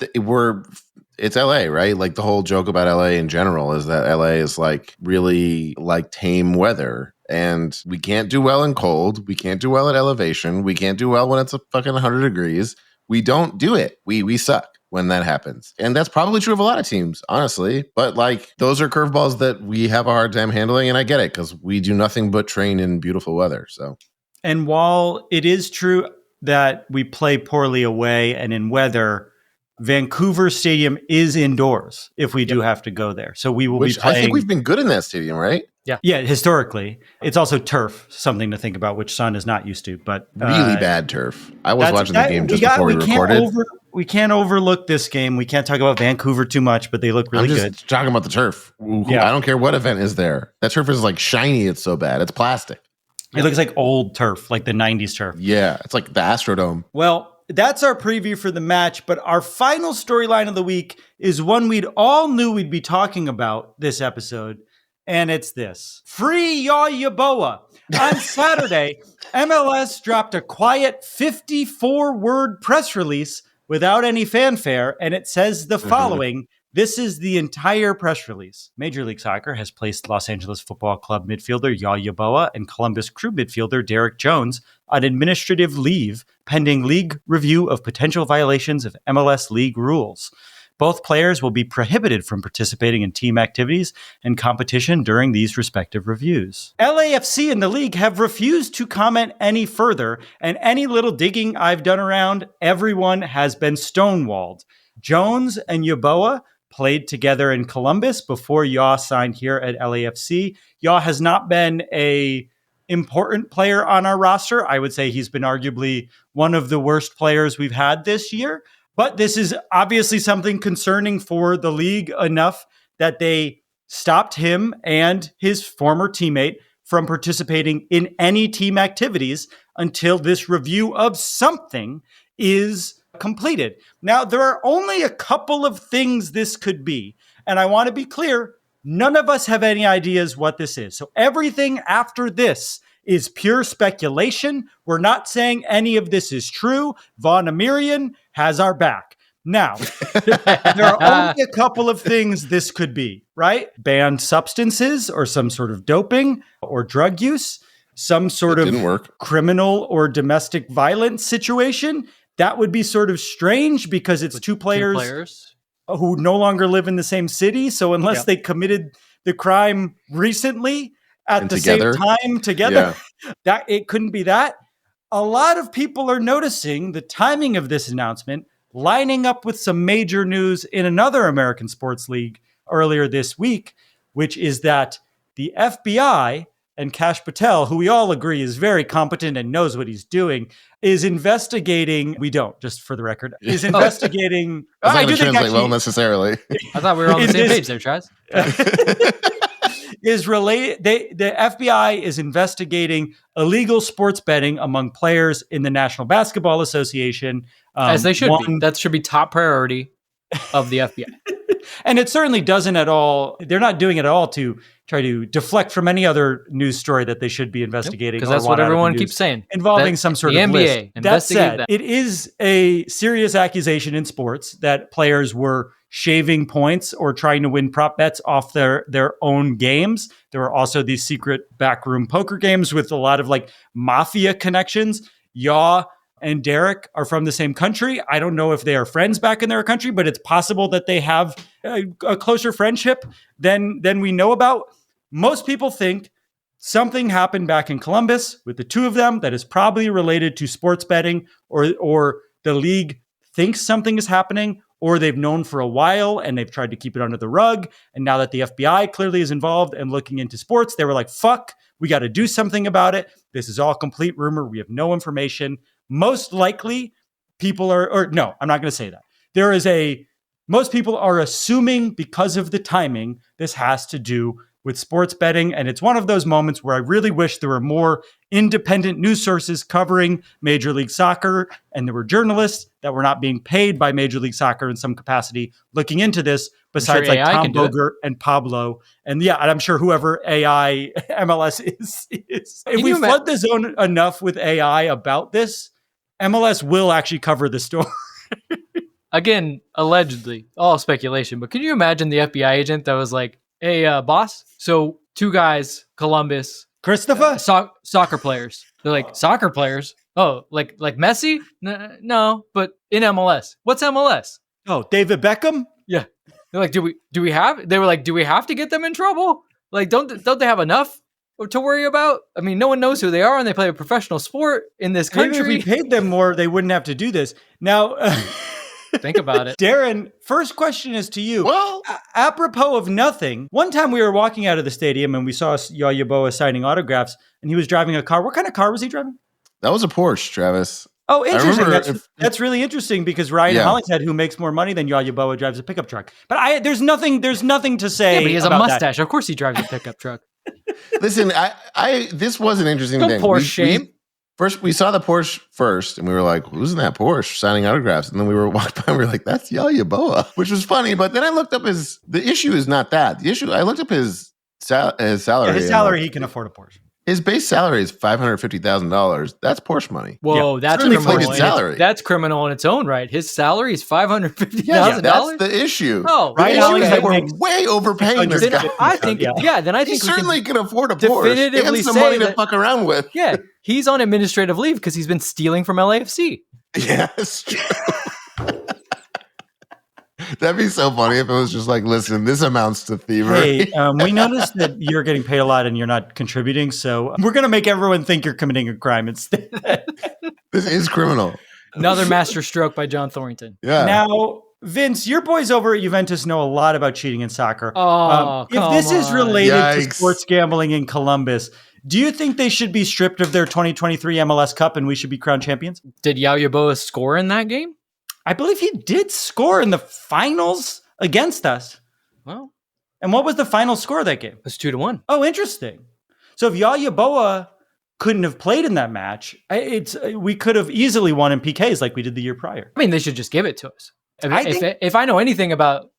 S3: it's LA, right? The whole joke about LA in general is that LA is really tame weather, and we can't do well in cold. We can't do well at elevation. We can't do well when it's a fucking 100 degrees. We don't do it. We suck when that happens. And that's probably true of a lot of teams, honestly. But those are curveballs that we have a hard time handling, and I get it because we do nothing but train in beautiful weather. So,
S1: and while it is true that we play poorly away and in weather, Vancouver Stadium is indoors if we do have to go there. So we will be playing.
S3: I think we've been good in that stadium, right?
S1: Yeah, historically. It's also turf, something to think about, which Son is not used to. But
S3: really bad turf. I was watching the game just before we recorded.
S1: We can't overlook this game. We can't talk about Vancouver too much, but they look really good.
S3: Talking about the turf. Yeah. I don't care what event is there. That turf is shiny. It's so bad. It's plastic.
S1: It looks like old turf, like the 90s turf.
S3: Yeah, it's like the Astrodome.
S1: Well, that's our preview for the match, but our final storyline of the week is one we'd all knew we'd be talking about this episode, and it's this. Free Yaw Yeboah. On Saturday, MLS dropped a quiet 54-word press release without any fanfare, and it says the following. This is the entire press release. Major League Soccer has placed Los Angeles Football Club midfielder Yaw Yeboah and Columbus Crew midfielder Derek Jones on administrative leave pending league review of potential violations of MLS league rules. Both players will be prohibited from participating in team activities and competition during these respective reviews. LAFC and the league have refused to comment any further, and any little digging I've done around, everyone has been stonewalled. Jones and Yeboah played together in Columbus before Yaw signed here at LAFC. Yaw has not been a important player on our roster. I would say he's been arguably one of the worst players we've had this year. But this is obviously something concerning for the league enough that they stopped him and his former teammate from participating in any team activities until this review of something is completed. Now, there are only a couple of things this could be, and I want to be clear, none of us have any ideas what this is. So everything after this is pure speculation. We're not saying any of this is true. Von Amirian has our back. Now, there are only a couple of things this could be, right? Banned substances or some sort of doping or drug use, some sort of criminal or domestic violence situation. That would be sort of strange because it's two players who no longer live in the same city. So unless they committed the crime recently at the same time together, that it couldn't be that. A lot of people are noticing the timing of this announcement lining up with some major news in another American sports league earlier this week, which is that the FBI and Kash Patel, who we all agree is very competent and knows what he's doing, is investigating. We don't, just for the record, is investigating.
S3: I do think actually, well necessarily.
S2: I thought we were on the same page there, Chaz.
S1: Is related. The FBI is investigating illegal sports betting among players in the National Basketball Association.
S2: As they should be. That should be top priority of the FBI.
S1: And it certainly doesn't at all. They're not doing it at all to try to deflect from any other news story that they should be investigating.
S2: Because that's what everyone keeps saying.
S1: Involving some sort of
S2: NBA.
S1: list. That said, it is a serious accusation in sports that players were shaving points or trying to win prop bets off their own games. There were also these secret backroom poker games with a lot of like mafia connections. Yaw and Derek are from the same country. I don't know if they are friends back in their country, but it's possible that they have a closer friendship than we know about. Most people think something happened back in Columbus with the two of them that is probably related to sports betting, or the league thinks something is happening, or they've known for a while and they've tried to keep it under the rug. And now that the FBI clearly is involved and looking into sports, they were like, fuck, we got to do something about it. This is all complete rumor. We have no information. Most likely people no, I'm not going to say that. Most people are assuming because of the timing, this has to do with sports betting. And it's one of those moments where I really wish there were more independent news sources covering Major League Soccer, and there were journalists that were not being paid by Major League Soccer in some capacity looking into this, besides like Tom Bogert and Pablo. And I'm sure whoever AI MLS is. If we flood the zone enough with AI about this, MLS will actually cover the story.
S2: Again, allegedly, all speculation, but can you imagine the FBI agent that was like, hey, boss, so two guys, Columbus,
S1: Christopher,
S2: soccer players. They're like, soccer players? Oh, like Messi? No, but in MLS. What's MLS?
S1: Oh, David Beckham?
S2: Yeah. They're like, they were like, do we have to get them in trouble? Like, don't they have enough to worry about? I mean, no one knows who they are and they play a professional sport in this country.
S1: Maybe if we paid them more, they wouldn't have to do this. Now,
S2: think about it.
S1: Darren, first question is to you.
S3: Well,
S1: apropos of nothing, one time we were walking out of the stadium and we saw Yaw Yeboah signing autographs and he was driving a car. What kind of car was he driving?
S3: That was a Porsche, Travis.
S1: Oh, interesting. That's really interesting because Ryan Hollingshead, who makes more money than Yaw Yeboah, drives a pickup truck. But there's nothing to say.
S2: Yeah, but he has a mustache. That. Of course he drives a pickup truck.
S3: Listen, this was an interesting thing.
S2: Porsche shame.
S3: First, we saw the Porsche first, and we were like, who's in that Porsche signing autographs? And then we were walking by, and we were like, that's Yaw Yeboah, which was funny. But then I looked up the issue is not that. I looked up his salary.
S1: Yeah, his salary, he can afford a Porsche.
S3: His base salary is $550,000. That's Porsche money.
S2: Whoa, that's
S3: Certainly
S2: criminal.
S3: inflated salary.
S2: That's criminal in its own right. His salary is $550,000.
S3: Yeah, that's the issue.
S2: Oh,
S3: the
S2: right.
S3: issue is that
S1: Okay.
S3: we're way overpaying this
S2: Then
S3: guy.
S2: I think, then I
S3: He
S2: think we
S3: certainly
S2: can
S3: can afford a Porsche
S2: definitively
S3: and some
S2: say
S3: money to
S2: that-
S3: fuck around with.
S2: Yeah, he's on administrative leave because he's been stealing from LAFC.
S3: Yeah, it's true. That'd be so funny if it was just like, listen, this amounts to thievery.
S1: Hey, we noticed that you're getting paid a lot and you're not contributing, so we're going to make everyone think you're committing a crime instead.
S3: This is criminal.
S2: Another master stroke by John Thornton.
S3: Yeah.
S1: Now, Vince, your boys over at Juventus know a lot about cheating in soccer.
S2: Oh,
S1: if this is
S2: come
S1: related to
S3: Yikes.
S1: sports gambling in Columbus, do you think they should be stripped of their 2023 MLS Cup and we should be crowned champions?
S2: Did Yaw Yeboah score in that game?
S1: I believe he did score in the finals against us.
S2: Well,
S1: And what was the final score of that game?
S2: it was 2-1.
S1: Oh, interesting. So if Yaw Yeboah couldn't have played in that match, we could have easily won in PKs like we did the year prior.
S2: I mean, they should just give it to us.
S1: I
S2: If I know anything about,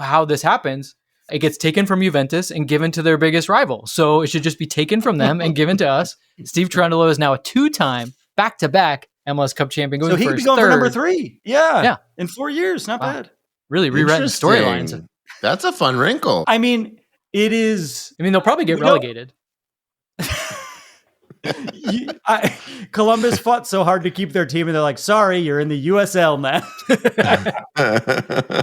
S2: how this happens, it gets taken from Juventus and given to their biggest rival. So it should just be taken from them and given to us. Steve Cherundolo is now a 2-time back-to-back MLS Cup champion.
S1: So
S2: Going
S1: he
S2: for
S1: could be
S2: his
S1: going for
S2: third.
S1: number 3. Yeah.
S2: Yeah.
S1: In 4 years. Not
S2: Wow.
S1: bad.
S2: Really rewriting storylines.
S3: Interesting. That's a fun wrinkle.
S1: I mean, it is.
S2: I mean, they'll probably get
S1: We don't-
S2: relegated.
S1: Columbus fought so hard to keep their team, and they're like, sorry, you're in the USL now.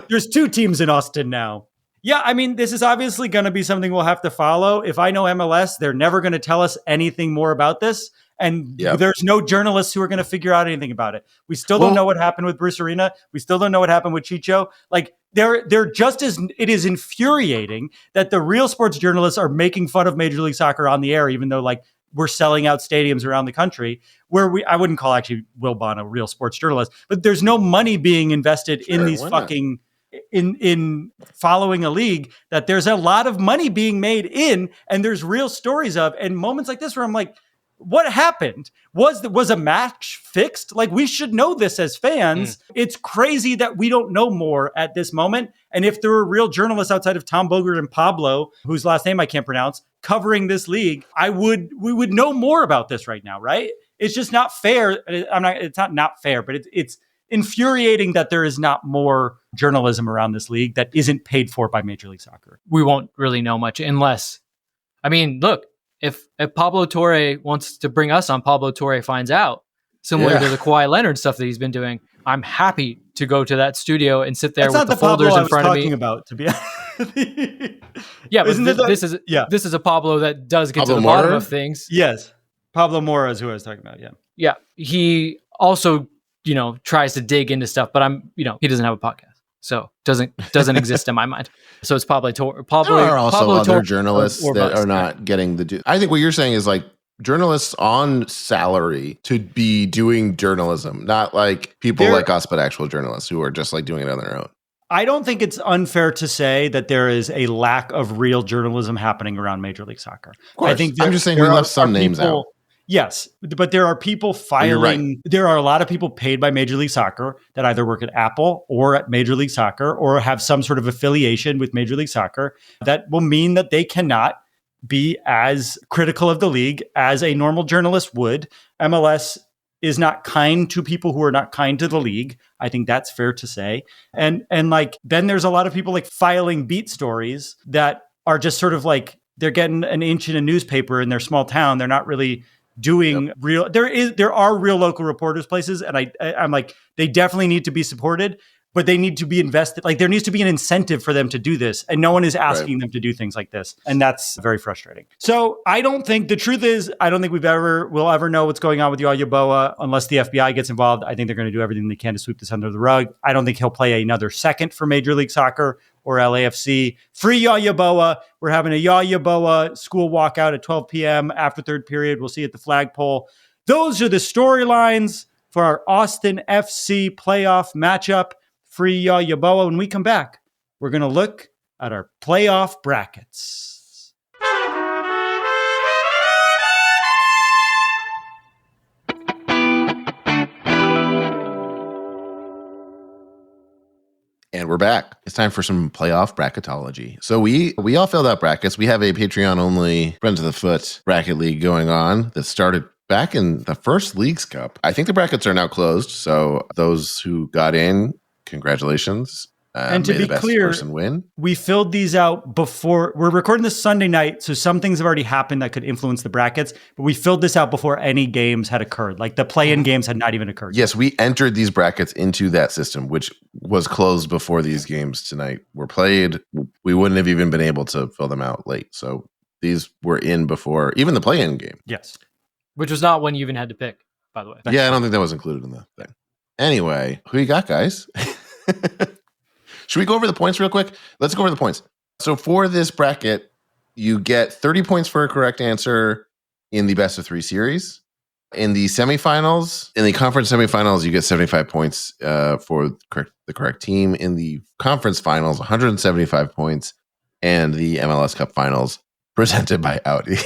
S1: There's 2 teams in Austin now. Yeah, I mean, this is obviously going to be something we'll have to follow. If I know MLS, they're never going to tell us anything more about this. And there's no journalists who are going to figure out anything about it. We still don't know what happened with Bruce Arena. We still don't know what happened with Chicho. Like, they're just as, it is infuriating that the real sports journalists are making fun of Major League Soccer on the air, even though, like, we're selling out stadiums around the country where I wouldn't call actually Will Bond a real sports journalist, but there's no money being invested in these fucking, in following a league that there's a lot of money being made in, and there's real stories of, and moments like this where I'm like, what happened? Was a match fixed? Like, we should know this as fans. It's crazy that we don't know more at this moment. And if there were real journalists outside of Tom Bogert and Pablo, whose last name I can't pronounce, covering this league, we would know more about this right now, right? It's just not fair. It's not fair, but it's infuriating that there is not more journalism around this league that isn't paid for by Major League Soccer.
S2: We won't really know much unless, I mean, look, if Pablo Torre wants to bring us on, Pablo Torre finds out, similar to the Kawhi Leonard stuff that he's been doing, I'm happy to go to that studio and sit there with the folders in front of me.
S1: About, to be honest.
S2: Yeah, but
S1: Isn't it
S2: this is a Pablo that does get
S3: Pablo
S2: to the bottom
S3: Mora?
S2: of things.
S1: Yes. Pablo Mora is who I was talking about. Yeah.
S2: Yeah, he also, tries to dig into stuff, but he doesn't have a podcast. So doesn't exist in my mind. So it's probably
S3: There are also
S2: Pablo
S3: other
S2: Torre
S3: journalists
S2: or
S3: that
S2: bust.
S3: are not getting the due. I think what you're saying is like journalists on salary to be doing journalism, not like people like us, but actual journalists who are just like doing it on their own.
S1: I don't think it's unfair to say that there is a lack of real journalism happening around Major League Soccer.
S3: Of course.
S1: I think
S3: I'm just saying we left some names out.
S1: Yes, but there are people filing.
S3: You're right.
S1: There are a lot of people paid by Major League Soccer that either work at Apple or at Major League Soccer or have some sort of affiliation with Major League Soccer that will mean that they cannot be as critical of the league as a normal journalist would. MLS is not kind to people who are not kind to the league. I think that's fair to say. And like, then there's a lot of people like filing beat stories that are just sort of like, they're getting an inch in a newspaper in their small town. They're not really doing real. There are real local reporters places. And I'm like, they definitely need to be supported, but they need to be invested. Like, there needs to be an incentive for them to do this. And no one is asking them to do things like this. And that's very frustrating. So I don't think, the truth is, I don't think we'll ever know what's going on with Yaw Yeboah unless the FBI gets involved. I think they're going to do everything they can to sweep this under the rug. I don't think he'll play another second for Major League Soccer or LAFC. Free Yaw Yeboah. We're having a Yaw Yeboah school walkout at 12 p.m. after third period. We'll see at the flagpole. Those are the storylines for our Austin FC playoff matchup. Free Yaw Yeboah. When we come back, we're going to look at our playoff brackets.
S3: And we're back. It's time for some playoff bracketology. So we all filled out brackets. We have a Patreon-only Friend to the Foot bracket league going on that started back in the first Leagues Cup. I think the brackets are now closed. So those who got in, congratulations.
S1: And to
S3: may
S1: be
S3: the best
S1: clear,
S3: person win.
S1: we filled these out before. We're recording this Sunday night, so some things have already happened that could influence the brackets, but we filled this out before any games had occurred. Like the play-in games had not even occurred.
S3: Yes, we entered these brackets into that system, which was closed before these games tonight were played. We wouldn't have even been able to fill them out late. So these were in before even the play-in game.
S1: Yes.
S2: Which was not one you even had to pick, by the way.
S3: Yeah, I don't think that was included in the thing. Anyway, who you got, guys? Should we go over the points real quick? Let's go over the points. So for this bracket, you get 30 points for a correct answer in the best of 3 series. In the semifinals, in the conference semifinals, you get 75 points for the correct team. In the conference finals, 175 points. And the MLS Cup finals, presented by Audi,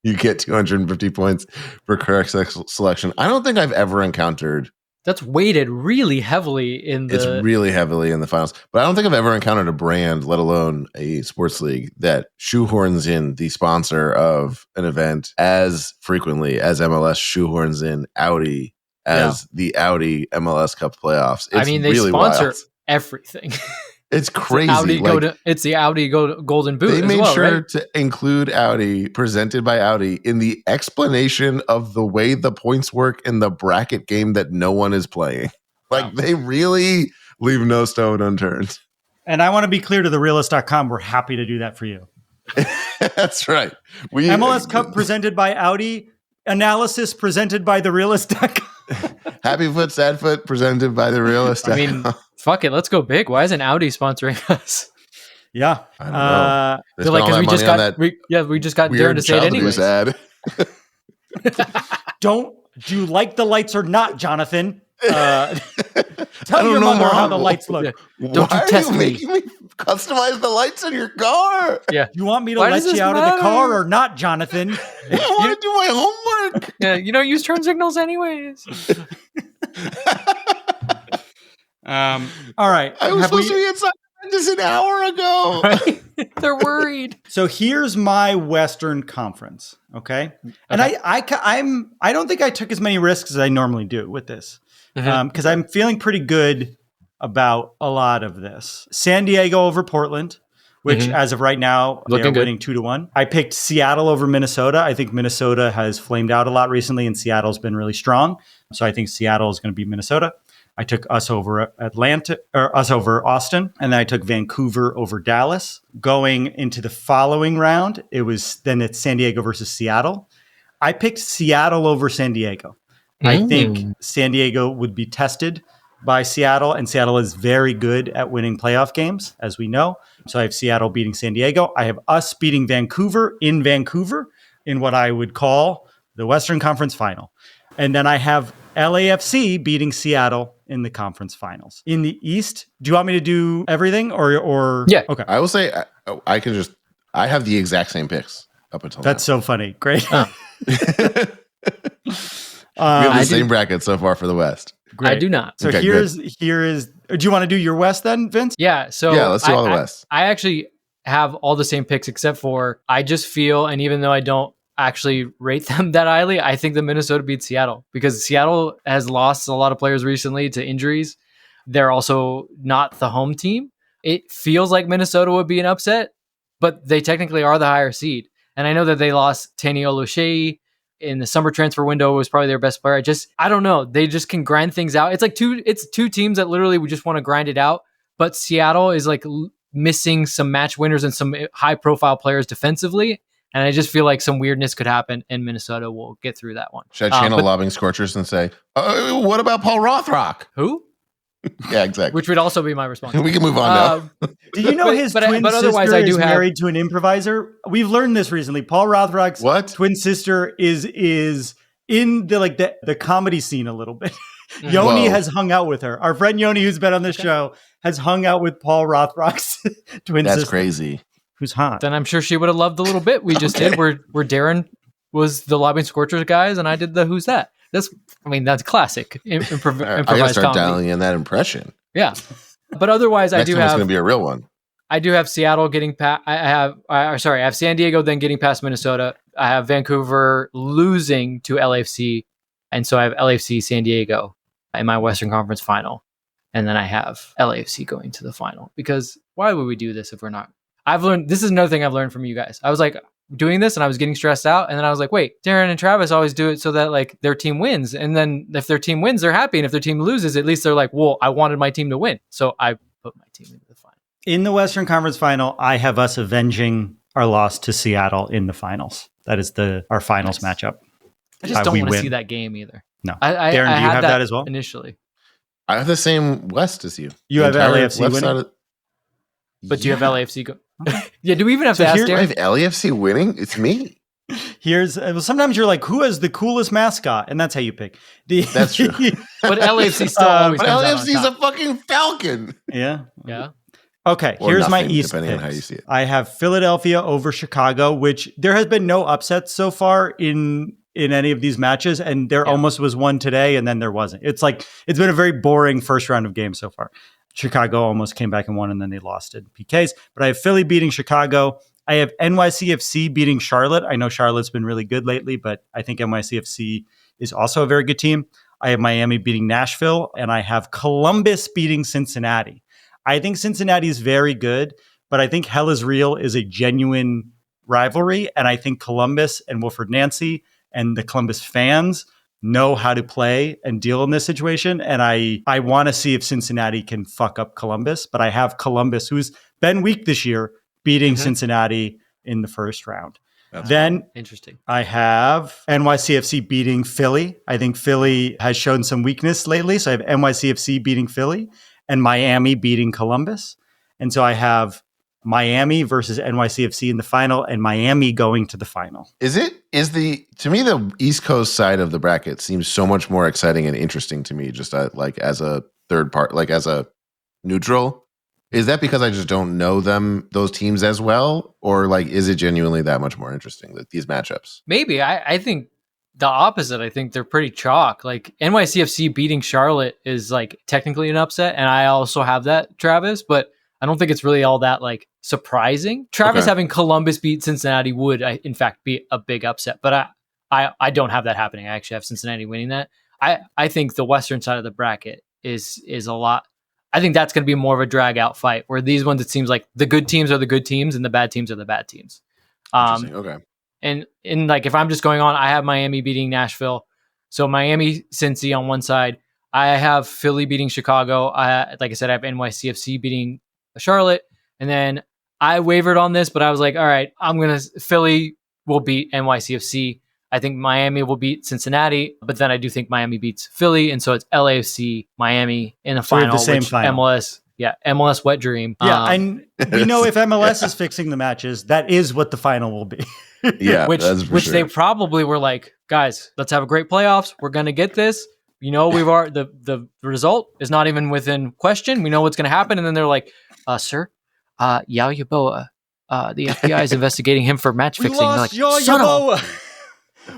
S3: you get 250 points for correct selection. I don't think I've ever encountered...
S2: That's weighted really heavily in the...
S3: It's really heavily in the finals. But I don't think I've ever encountered a brand, let alone a sports league, that shoehorns in the sponsor of an event as frequently as MLS shoehorns in Audi as the Audi MLS Cup playoffs. It's
S2: they
S3: really
S2: sponsor
S3: wild.
S2: everything.
S3: It's crazy.
S2: It's the Audi Golden Boot.
S3: They made sure
S2: right?
S3: to include Audi, presented by Audi, in the explanation of the way the points work in the bracket game that no one is playing. Like, they really leave no stone unturned.
S1: And I want to be clear to therealist.com, we're happy to do that for you.
S3: That's right.
S1: MLS Cup presented by Audi, analysis presented by therealist.com.
S3: Happy Foot, Sad Foot, presented by therealist.com.
S2: Fuck it, let's go big. Why isn't Audi sponsoring us?
S1: Yeah.
S3: I don't know.
S2: They're like, because we just got Darren to say it anyways.
S1: Do you like the lights or not, Jonathan? Tell your mother how the lights look.
S2: Yeah. Don't you test me.
S3: Making me customize the lights in your car?
S2: Yeah.
S1: You want me to let you out of the car or not, Jonathan?
S3: I want to do my homework.
S2: Yeah, you don't use turn signals anyways.
S1: All right.
S3: I was supposed to be inside just an hour ago.
S2: Right? They're worried.
S1: So here's my Western Conference. Okay. And I don't think I took as many risks as I normally do with this because I'm feeling pretty good about a lot of this. San Diego over Portland, which as of right now, they're winning 2-1. I picked Seattle over Minnesota. I think Minnesota has flamed out a lot recently and Seattle's been really strong. So I think Seattle is going to beat Minnesota. I took us over Austin, and then I took Vancouver over Dallas. Going into the following round, it's San Diego versus Seattle. I picked Seattle over San Diego. I think San Diego would be tested by Seattle, and Seattle is very good at winning playoff games, as we know. So I have Seattle beating San Diego. I have us beating Vancouver in what I would call the Western Conference Final. And then I have LAFC beating Seattle in the conference finals. In the East, do you want me to do everything or
S2: yeah?
S1: Okay.
S3: I will say I have the exact same picks up until
S1: That's so funny. Great.
S3: we have the same bracket so far for the West.
S2: Great. I do not.
S1: So here is. Do you want to do your West then, Vince?
S2: Yeah. So
S3: yeah, let's do all the West.
S2: I actually have all the same picks except for I just feel, and even though I don't actually rate them that highly, I think that Minnesota beats Seattle because Seattle has lost a lot of players recently to injuries. They're also not the home team. It feels like Minnesota would be an upset, but they technically are the higher seed. And I know that they lost Taniolo Shea in the summer transfer window, was probably their best player. I don't know. They just can grind things out. It's like two teams that literally we just want to grind it out. But Seattle is like missing some match winners and some high profile players defensively. And I just feel like some weirdness could happen, and Minnesota will get through that one.
S3: Should I channel lobbing scorchers and say, what about Paul Rothrock?
S2: Who?
S3: Yeah, exactly.
S2: Which would also be my response.
S3: We can move on now.
S1: Do you know his twin sister is married to an improviser? We've learned this recently. Paul Rothrock's twin sister is in the comedy scene a little bit. Yoni has hung out with her. Our friend Yoni, who's been on the show, has hung out with Paul Rothrock's twin sister.
S3: That's crazy.
S1: Who's hot.
S2: Then I'm sure she would have loved the little bit we just did where Darren was the lobbing scorchers guys and I did the who's that. That's classic improvised
S3: I gotta start
S2: comedy.
S3: dialing in that impression.
S2: Yeah. But otherwise,
S3: Next time it's going to be a real one.
S2: I do have Seattle getting past. I have San Diego then getting past Minnesota. I have Vancouver losing to LAFC, and so I have LAFC San Diego in my Western Conference final, and then I have LAFC going to the final. Because why would we do this if we're not? I've learned, this is another thing I've learned from you guys. I was like doing this and I was getting stressed out, and then I was like, wait, Darren and Travis always do it so that like their team wins, and then if their team wins, they're happy, and if their team loses, at least they're like, well, I wanted my team to win, so I put my team into the final.
S1: In the Western Conference final, I have us avenging our loss to Seattle in the finals. That is our finals matchup.
S2: I just don't want to see that game either.
S1: No.
S2: I
S1: Darren, do you have that as well?
S2: Initially.
S3: I have the same West as you.
S1: You have LAFC winning?
S2: But do you have LAFC go? Yeah, do we even have to ask Darren?
S3: I have LAFC winning? It's me.
S1: Sometimes you're like, who has the coolest mascot? And that's how you pick.
S3: That's true.
S2: But LAFC still always
S3: but
S2: comes
S3: LAFC is
S2: out on
S3: a fucking Falcon.
S1: Yeah.
S2: Yeah.
S1: Okay,
S3: Or
S1: here's
S3: nothing,
S1: my East
S3: depending
S1: picks.
S3: on how you see it.
S1: I have Philadelphia over Chicago, which there has been no upsets so far in any of these matches, and there almost was one today, and then there wasn't. It's been a very boring first round of games so far. Chicago almost came back and won, and then they lost it in PKs. But I have Philly beating Chicago. I have NYCFC beating Charlotte. I know Charlotte's been really good lately, but I think NYCFC is also a very good team. I have Miami beating Nashville, and I have Columbus beating Cincinnati. I think Cincinnati is very good, but I think Hell is Real is a genuine rivalry, and I think Columbus and Wilfred Nancy and the Columbus fans know how to play and deal in this situation, and I want to see if Cincinnati can fuck up Columbus, but I have Columbus, who's been weak this year, beating Cincinnati in the first round. Then
S2: interesting.
S1: I have NYCFC beating Philly. I think Philly has shown some weakness lately, so I have NYCFC beating Philly and Miami beating Columbus. And so I have Miami versus NYCFC in the final and Miami going to the final. To me, the East Coast side of the bracket seems so much more exciting and interesting to me, just like as a third part, like as a neutral. Is that because I just don't know those teams as well? Or like, is it genuinely that much more interesting, like these matchups?
S2: Maybe. I think the opposite. I think they're pretty chalk. Like NYCFC beating Charlotte is like technically an upset. And I also have that, Travis, but I don't think it's really all that like surprising. Travis having Columbus beat Cincinnati would, in fact, be a big upset. But I don't have that happening. I actually have Cincinnati winning that. I think the Western side of the bracket is a lot. I think that's going to be more of a drag out fight, where these ones, it seems like the good teams are the good teams and the bad teams are the bad teams.
S3: Okay.
S2: And like, if I'm just going on, I have Miami beating Nashville. So Miami, Cincy on one side. I have Philly beating Chicago. Like I said, I have NYCFC beating Charlotte. And then I wavered on this, but I was like, all right, Philly will beat NYCFC. I think Miami will beat Cincinnati, but then I do think Miami beats Philly. And so it's LAFC, Miami in the final,
S1: the same
S2: which
S1: final.
S2: MLS wet dream.
S1: Yeah, and we know if MLS is fixing the matches, that is what the final will be.
S3: Yeah,
S2: which
S3: sure.
S2: They probably were like, guys, let's have a great playoffs. We're going to get this. We've the result is not even within question. We know what's going to happen. And then they're like, sir, Yaw Yeboah, the FBI is investigating him for match fixing.
S1: We lost Yaw Yeboah.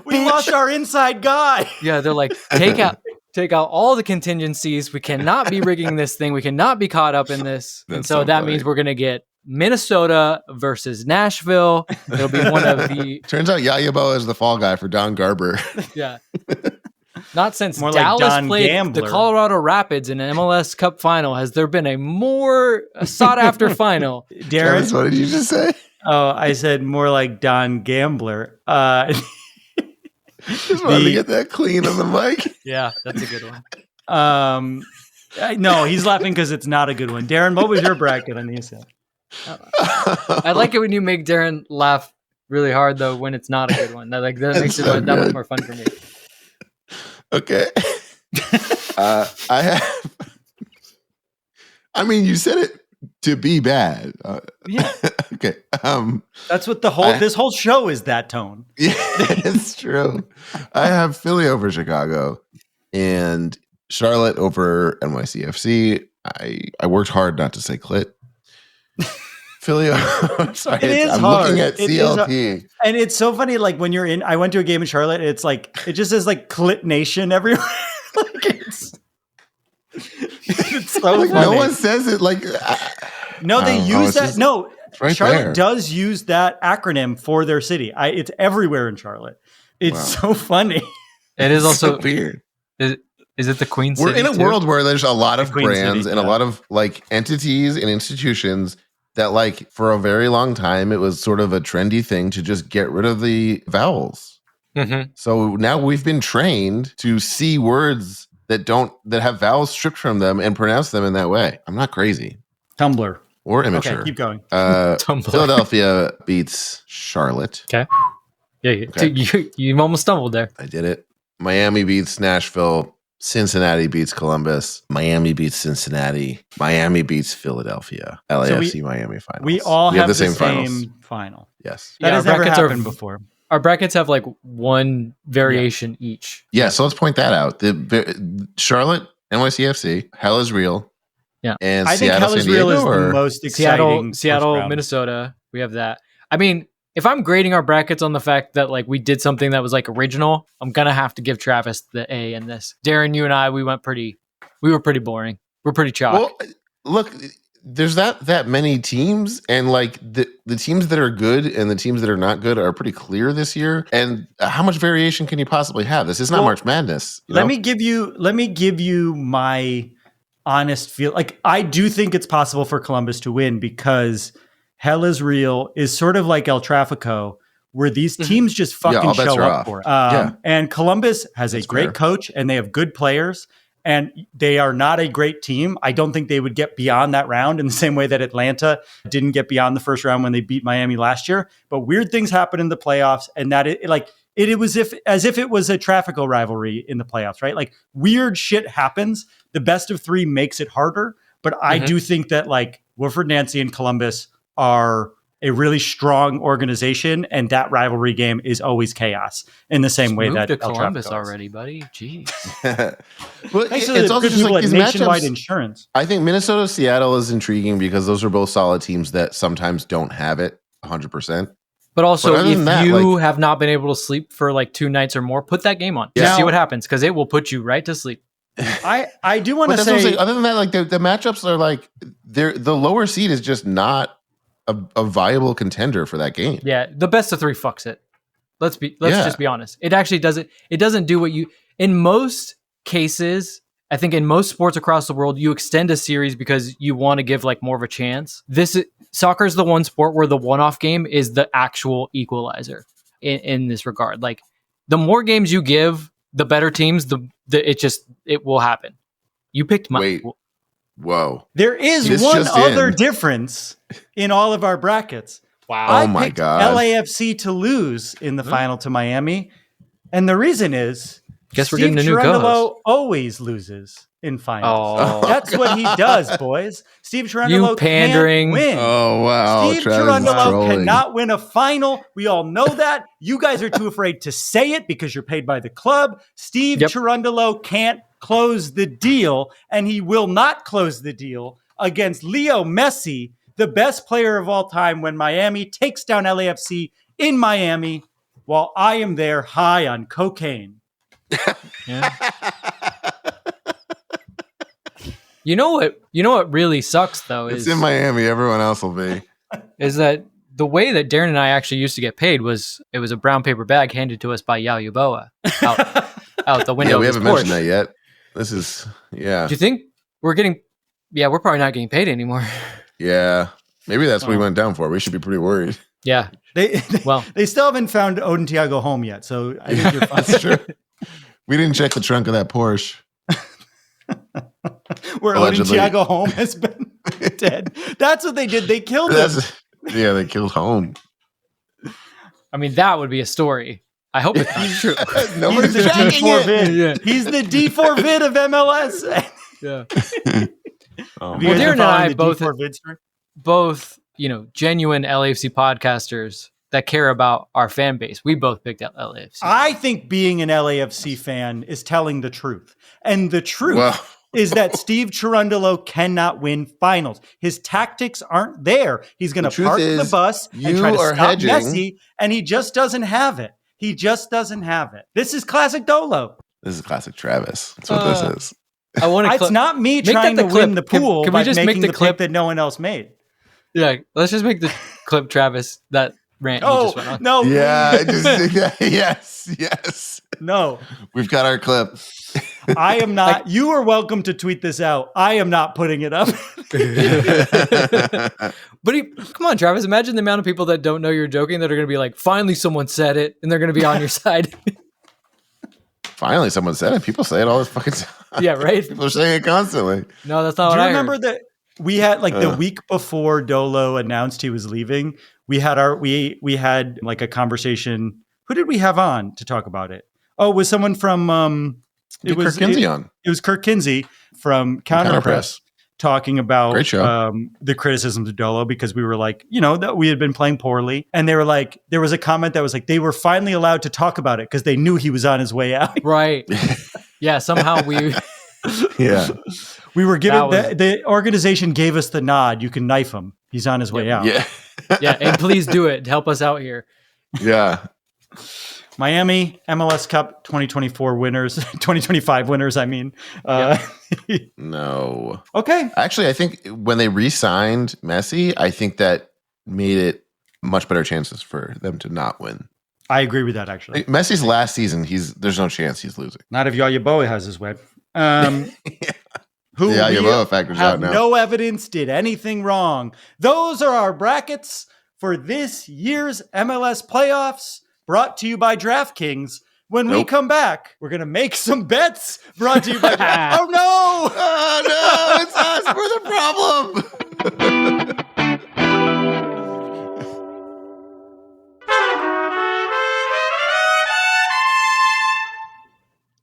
S1: We lost our inside guy.
S2: Yeah, they're like, take out all the contingencies. We cannot be rigging this thing. We cannot be caught up in this. And so that means we're going to get Minnesota versus Nashville. It'll be one of the...
S3: Turns out Yaw Yeboah is the fall guy for Don Garber.
S2: Yeah. Not since
S1: More
S2: Dallas
S1: like Don
S2: played
S1: Gambler.
S2: the Colorado Rapids in an MLS Cup final has there been a more sought-after final.
S1: Darren,
S3: what did you just say?
S1: Oh, I said more like Don Gambler.
S3: Just wanted to get that clean on the mic.
S2: Yeah, that's a good one.
S1: No, he's laughing because it's not a good one. Darren, what was your bracket on the East side?
S2: I like it when you make Darren laugh really hard, though, when it's not a good one. That makes it that much more fun for me.
S3: Okay. You said it to be bad.
S1: Yeah.
S3: Okay.
S1: That's what this whole show is, that tone.
S3: Yeah, it's true. I have Philly over Chicago and Charlotte over NYCFC. I worked hard not to say clit. Philly, I'm sorry. I'm
S1: hard.
S3: Looking at CLT.
S1: And it's so funny, like when I went to a game in Charlotte, it's like, it just says like Clit Nation everywhere. Like it's so
S3: Like,
S1: funny.
S3: no one says it like.
S1: No, they use that. No,
S3: right
S1: Charlotte
S3: there.
S1: does use that acronym for their city. It's everywhere in Charlotte. It's so funny.
S2: It is also
S3: so weird.
S2: Is it the Queen
S3: We're
S2: City?
S3: in a
S2: too?
S3: world where there's a lot of
S1: Queen
S3: brands
S1: City,
S3: and a lot of like entities and institutions that like for a very long time, it was sort of a trendy thing to just get rid of the vowels.
S2: Mm-hmm.
S3: So now we've been trained to see words that have vowels stripped from them and pronounce them in that way. I'm not crazy
S1: Tumblr.
S3: or immature.
S1: Okay, keep going.
S2: Tumblr.
S3: Philadelphia beats Charlotte.
S2: Okay. Yeah,
S3: Okay.
S2: you almost stumbled there.
S3: I did it. Miami beats Nashville. Cincinnati beats Columbus. Miami beats Cincinnati. Miami beats Philadelphia. LAFC Miami finals.
S1: We all
S3: We
S1: have the
S3: same
S1: same
S3: finals.
S1: final.
S3: Yes.
S1: That
S2: Yeah,
S1: has
S2: our
S1: never
S2: brackets
S1: happened before.
S2: Our brackets have like one variation each.
S3: Yeah, so let's point that out. The Charlotte, NYCFC, Hell is Real.
S2: Yeah.
S3: And
S1: I think
S3: Seattle,
S1: Hell
S3: San
S1: is Real
S3: Diego,
S1: is the
S3: or-
S1: most exciting.
S2: Seattle,
S1: first round.
S2: Minnesota. We have that. I mean, if I'm grading our brackets on the fact that like we did something that was like original, I'm gonna have to give Travis the A in this. Darren, you and I, we were pretty boring. We're pretty chalk.
S3: Well, look, there's that many teams, and like the teams that are good and the teams that are not good are pretty clear this year. And how much variation can you possibly have? This is not
S1: Well,
S3: March Madness. You know?
S1: Let me give you my honest feel. Like, I do think it's possible for Columbus to win because Hell is Real is sort of like El Trafico, where these teams just fucking
S3: all bets
S1: show
S3: are
S1: up
S3: off.
S1: for it.
S3: Yeah.
S1: And Columbus has
S3: That's
S1: a great
S3: fair.
S1: coach and they have good players. And they are not a great team. I don't think they would get beyond that round in the same way that Atlanta didn't get beyond the first round when they beat Miami last year. But weird things happen in the playoffs, and that it was as if it was a Trafico rivalry in the playoffs, right? Like weird shit happens. The best of three makes it harder. But I do think that like Wilfred Nancy and Columbus are a really strong organization, and that rivalry game is always chaos in the same way
S2: Move
S1: that
S2: to
S1: El
S2: Columbus
S1: Trafico is.
S2: already, buddy. Jeez.
S3: Well,
S1: Thanks to
S3: it's
S1: the
S3: also
S1: good
S3: just
S1: people
S3: like
S1: at
S3: these
S1: Nationwide
S3: matchups.
S1: Insurance.
S3: I think Minnesota, Seattle is intriguing because those are both solid teams that sometimes don't have it 100%.
S2: But also,
S3: But other
S2: if
S3: than that,
S2: you
S3: like-
S2: have not been able to sleep for like 2 nights or more, put that game on.
S3: Yeah.
S2: Just see what happens because it will put you right to sleep.
S1: I do want
S3: But
S1: to
S3: that's what I'm
S1: say
S3: saying. Other than that, like the matchups are like the lower seed is just not a viable contender for that game.
S2: Yeah, the best of 3 fucks it. Let's
S3: Yeah.
S2: just be honest. It actually doesn't. It doesn't do what you. In most cases, I think in most sports across the world, you extend a series because you want to give like more of a chance. Soccer is the one sport where the one-off game is the actual equalizer in this regard. Like the more games you give, the better teams. It will happen. You picked my.
S3: Wait. Whoa.
S1: there is
S3: This
S1: one
S3: just
S1: other
S3: in.
S1: difference in all of our brackets.
S2: Wow.
S1: I
S3: Oh my
S1: picked
S3: God.
S1: LAFC to lose in the final to Miami, and the reason is
S2: Guess we're
S1: Steve
S2: getting a new
S1: Cherundolo
S2: co-host.
S1: always loses in finals.
S2: Oh.
S1: That's what he does, boys. Steve Cherundolo
S2: You pandering.
S1: can't win.
S3: Oh wow.
S1: Steve
S3: Travis is
S1: Cherundolo
S3: trolling.
S1: cannot win a final. We all know that. You guys are too afraid to say it because you're paid by the club. Steve
S2: Yep.
S1: Cherundolo can't close the deal, and he will not close the deal against Leo Messi, the best player of all time, when Miami takes down LAFC in Miami while I am there high on cocaine.
S2: Yeah. You know what really sucks though
S3: It's
S2: is
S3: in Miami. Everyone else will be.
S2: is that the way that Darren and I actually used to get paid was it was a brown paper bag handed to us by Yaw Yeboah out the window.
S3: Yeah, we
S2: of his
S3: haven't mentioned
S2: Porsche.
S3: that yet. This is yeah.
S2: Do you think we're getting? Yeah, we're probably not getting paid anymore.
S3: Yeah. Maybe that's what we went down for. We should be pretty worried.
S2: Yeah. Well,
S1: They still haven't found Odin Tiago home yet, so I think you're fine.
S3: That's true. We didn't check the trunk of that Porsche.
S1: Where
S3: Allegedly.
S1: Odin Tiago home has been dead. That's what they did. They killed him.
S3: Yeah, they killed home.
S2: I mean that would be a story. I hope it's not true.
S3: Nobody's
S1: He's the
S3: checking
S1: D4
S3: it.
S1: vid.
S2: Yeah.
S1: He's the D4 vid of MLS.
S2: Yeah.
S3: Oh,
S1: Have you
S2: Well,
S1: guys
S2: Darren
S1: been
S2: and I
S1: following the
S2: both-
S1: D4 vid story?
S2: Both, genuine LAFC podcasters that care about our fan base. We both picked out LAFC.
S1: I think being an LAFC fan is telling the truth. And the truth
S3: Well,
S1: is that Steve Cherundolo cannot win finals. His tactics aren't there. He's going
S3: The
S1: to
S3: truth
S1: park the
S3: is,
S1: bus and
S3: you
S1: try to
S3: are
S1: stop
S3: hedging.
S1: Messi, and he just doesn't have it. He just doesn't have it. This is classic Dolo.
S3: this is classic Travis. That's what this is.
S2: I want to.
S1: It's not me trying to win the pool
S2: can
S1: by
S2: we just
S1: making
S2: make the
S1: the
S2: clip
S1: pick that no one else made.
S2: Yeah, let's just make the clip Travis that rant he just went on.
S1: No.
S3: Yeah, yes.
S1: No.
S3: We've got our clip.
S1: I am not. You are welcome to tweet this out. I am not putting it up.
S2: But come on, Travis. Imagine the amount of people that don't know you're joking that are going to be like, finally someone said it, and they're going to be on your side.
S3: Finally, someone said it. People say it all this fucking time.
S2: Yeah, right?
S3: People are saying it constantly.
S2: No, that's not
S1: Do
S2: what
S1: you
S2: I
S1: remember
S2: heard.
S1: that we had the week before Dolo announced he was leaving? We had we had like a conversation. Who did we have on to talk about it? Oh, it was someone from
S3: It was Kirk Kinsey on.
S1: It was Kirk Kinsey from Counterpress talking about
S3: Great show.
S1: The criticisms of Dolo, because we were like, that we had been playing poorly. And they were like, there was a comment that was like, they were finally allowed to talk about it because they knew he was on his way out.
S2: Right. Yeah, somehow we...
S3: Yeah.
S1: We were given, the organization gave us the nod. You can knife him. He's on his way out.
S3: Yeah.
S2: Yeah, and please do it. Help us out here.
S3: Yeah.
S1: Miami MLS Cup 2024 winners, 2025 winners, I mean.
S3: No.
S1: Okay.
S3: Actually, I think when they re-signed Messi, I think that made it much better chances for them to not win.
S1: I agree with that, actually.
S3: Messi's last season, there's no chance he's losing.
S1: Not if Yaw Yeboah has his way. Who
S3: Yaw Yeboah factors
S1: have
S3: out now.
S1: no evidence did anything wrong. Those are our brackets for this year's MLS playoffs, brought to you by DraftKings. When we come back, we're going to make some bets brought to you by DraftKings. Oh, no!
S3: Oh, no! It's us. We're the problem.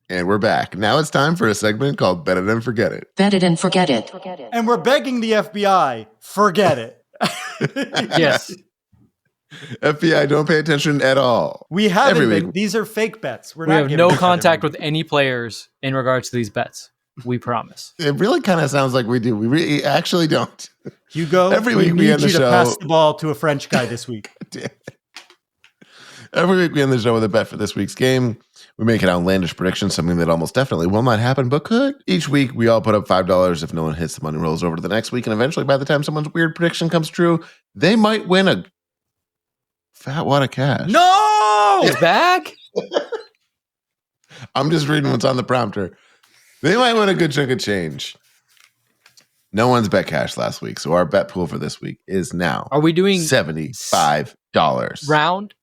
S3: And we're back. Now it's time for a segment called Bet It and Forget It.
S5: Bet it and forget it.
S1: And we're begging the FBI, forget it.
S2: Yes.
S3: FBI, don't pay attention at all.
S1: We haven't
S3: Every
S1: been.
S3: week.
S1: These are fake bets.
S2: We have no contact with any players in regards to these bets. We promise.
S3: It really kind of sounds like we do. We really actually don't.
S1: Hugo,
S3: Every week we
S1: need
S3: end the
S1: you to
S3: show.
S1: pass the ball to a French guy this week.
S3: Every week we end the show with a bet for this week's game. We make an outlandish prediction, something that almost definitely will not happen, but could. Each week we all put up $5. If no one hits, the money rolls over to the next week, and eventually by the time someone's weird prediction comes true, they might win a fat wad of cash.
S1: No!
S2: It's back?
S3: I'm just reading what's on the prompter. They might win a good chunk of change. No one's bet cash last week, so our bet pool for this week is now.
S2: Are we doing
S3: $75?
S2: round?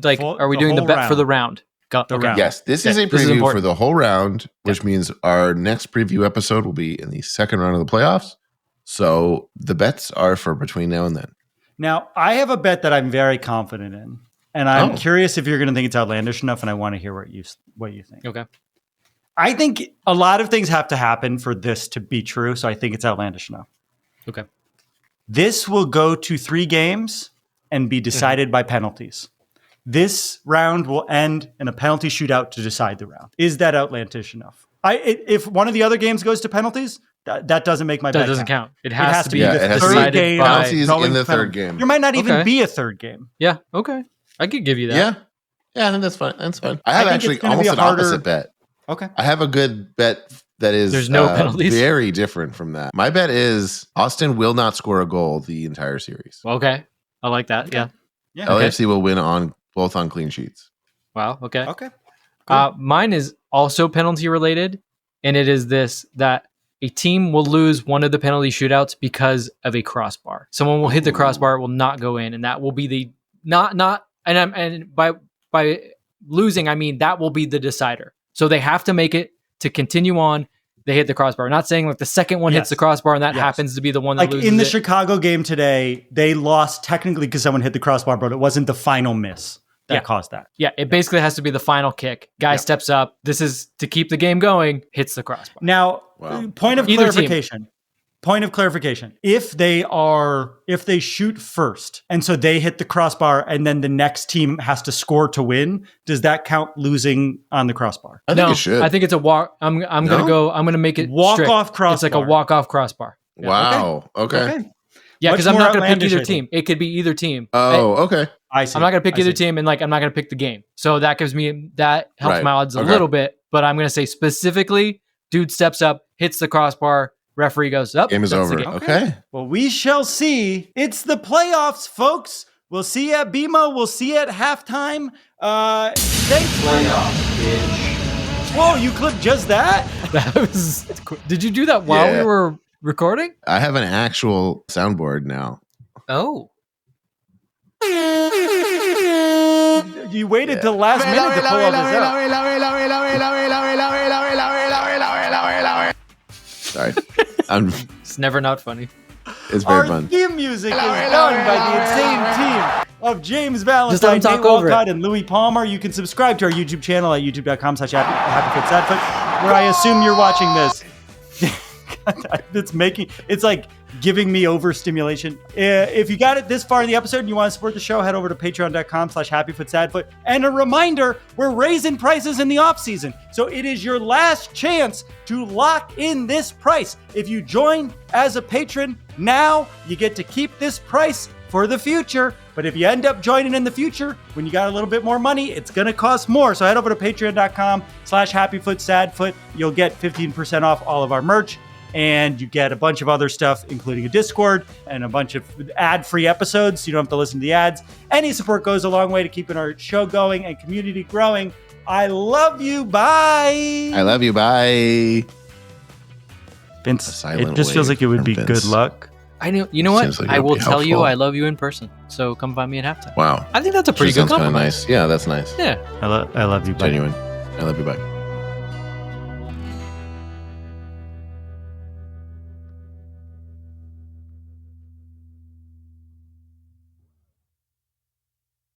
S2: Like, are we
S1: The
S2: doing the
S1: whole
S2: bet for
S1: round.
S2: the round?
S1: The round.
S3: Yes, this is a
S2: this is
S3: preview for
S2: important.
S3: the whole round, which means our next preview episode will be in the second round of the playoffs. So the bets are for between now and then.
S1: Now, I have a bet that I'm very confident in, and I'm curious if you're going to think it's outlandish enough, and I want to hear what you think.
S2: Okay.
S1: I think a lot of things have to happen for this to be true, so I think it's outlandish enough.
S2: Okay.
S1: This will go to 3 games and be decided by penalties. This round will end in a penalty shootout to decide the round. Is that outlandish enough? If one of the other games goes to penalties, that doesn't make my bet.
S2: That doesn't count. It has to be
S3: Yeah, it
S2: the
S3: has to be
S2: third game.
S3: penalties
S1: going
S3: in the
S1: to
S3: third
S1: penalty.
S3: game.
S1: There might not even
S2: Okay.
S1: be a third game.
S2: Yeah. Okay. I could give you that.
S3: Yeah, I think that's fine. That's fine. I have
S1: think
S3: actually
S1: it's gonna be
S3: almost
S1: a
S3: an
S1: harder-
S3: opposite bet.
S1: Okay.
S3: I have a good bet that is
S2: There's no penalties?
S3: very different from that. My bet is Austin will not score a goal the entire series.
S2: Okay. I like that. Yeah.
S1: Yeah.
S3: LAFC will win on both on clean sheets.
S2: Wow. Okay.
S1: Okay.
S2: Mine is also penalty related, and it is this: that a team will lose one of the penalty shootouts because of a crossbar. Someone will hit the crossbar, it will not go in, and that will be the and by losing I mean that will be the decider. So they have to make it to continue on. They hit the crossbar. Not saying like the second one hits the crossbar and that happens to be the one that
S1: Like
S2: loses.
S1: in the
S2: it.
S1: Chicago game today, they lost technically because someone hit the crossbar, but it wasn't the final miss that caused that.
S2: Yeah, it basically has to be the final kick. Guy steps up. This is to keep the game going. Hits the crossbar.
S1: Now, point of
S2: Either team.
S1: clarification. Point of clarification. If they shoot first, and so they hit the crossbar, and then the next team has to score to win, does that count losing on the crossbar?
S3: I think it should.
S2: I think it's a walk. I'm gonna make it
S1: Walk
S2: strict.
S1: off crossbar.
S2: It's like a walk off crossbar. Yeah.
S3: Wow. Okay.
S2: Yeah,
S1: Much
S2: because I'm
S1: more
S2: not gonna pick
S1: outlandish,
S2: either
S1: I think.
S2: team. It could be either team.
S3: Oh, okay.
S1: I see.
S2: I'm not gonna pick
S1: I
S2: either
S1: see.
S2: team, and I'm not gonna pick the game. So that helps
S3: Right.
S2: my odds a
S3: Okay.
S2: little bit. But I'm gonna say specifically, Dude steps up, hits the crossbar. Referee goes up.
S3: Game is over. Okay.
S1: Well, we shall see. It's the playoffs, folks. We'll see you at BMO. We'll see you at halftime. Thanks.
S2: Playoffs, bitch.
S1: Whoa, you clipped just that?
S2: That was. Did you do that while we were recording?
S3: I have an actual soundboard now.
S2: Oh.
S1: You waited till last minute to pull all this out.
S3: Sorry.
S2: It's never not funny.
S3: It's very
S1: Our
S3: fun.
S1: theme music is done by the insane team of James Valentine,
S2: Just let him
S1: Nate
S2: talk over
S1: Walcott, and Louis Palmer. You can subscribe to our YouTube channel at youtube.com/happyfootsadfoot, where I assume you're watching this. It's like giving me overstimulation. If you got it this far in the episode and you want to support the show, head over to patreon.com/happyfootsadfoot. And a reminder, we're raising prices in the off season. So it is your last chance to lock in this price. If you join as a patron now, you get to keep this price for the future. But if you end up joining in the future, when you got a little bit more money, it's going to cost more. So head over to patreon.com/happyfootsadfoot. You'll get 15% off all of our merch. And you get a bunch of other stuff, including a Discord and a bunch of ad-free episodes, so you don't have to listen to the ads. Any support goes a long way to keeping our show going and community growing. I love you. Bye.
S3: I love you. Bye.
S1: Vince, it just feels like it would be
S3: Vince.
S1: good luck.
S2: I know. You know what?
S3: Seems like
S2: I
S3: it would
S2: will
S3: be
S2: tell you
S3: helpful.
S2: I love you in person. So come find me at halftime.
S3: Wow.
S2: I think that's a pretty
S3: Sure
S2: good
S3: sounds kinda
S2: compliment.
S3: nice. Yeah, that's nice.
S2: Yeah.
S1: I love you. Bye.
S3: Genuine. I love you. Bye.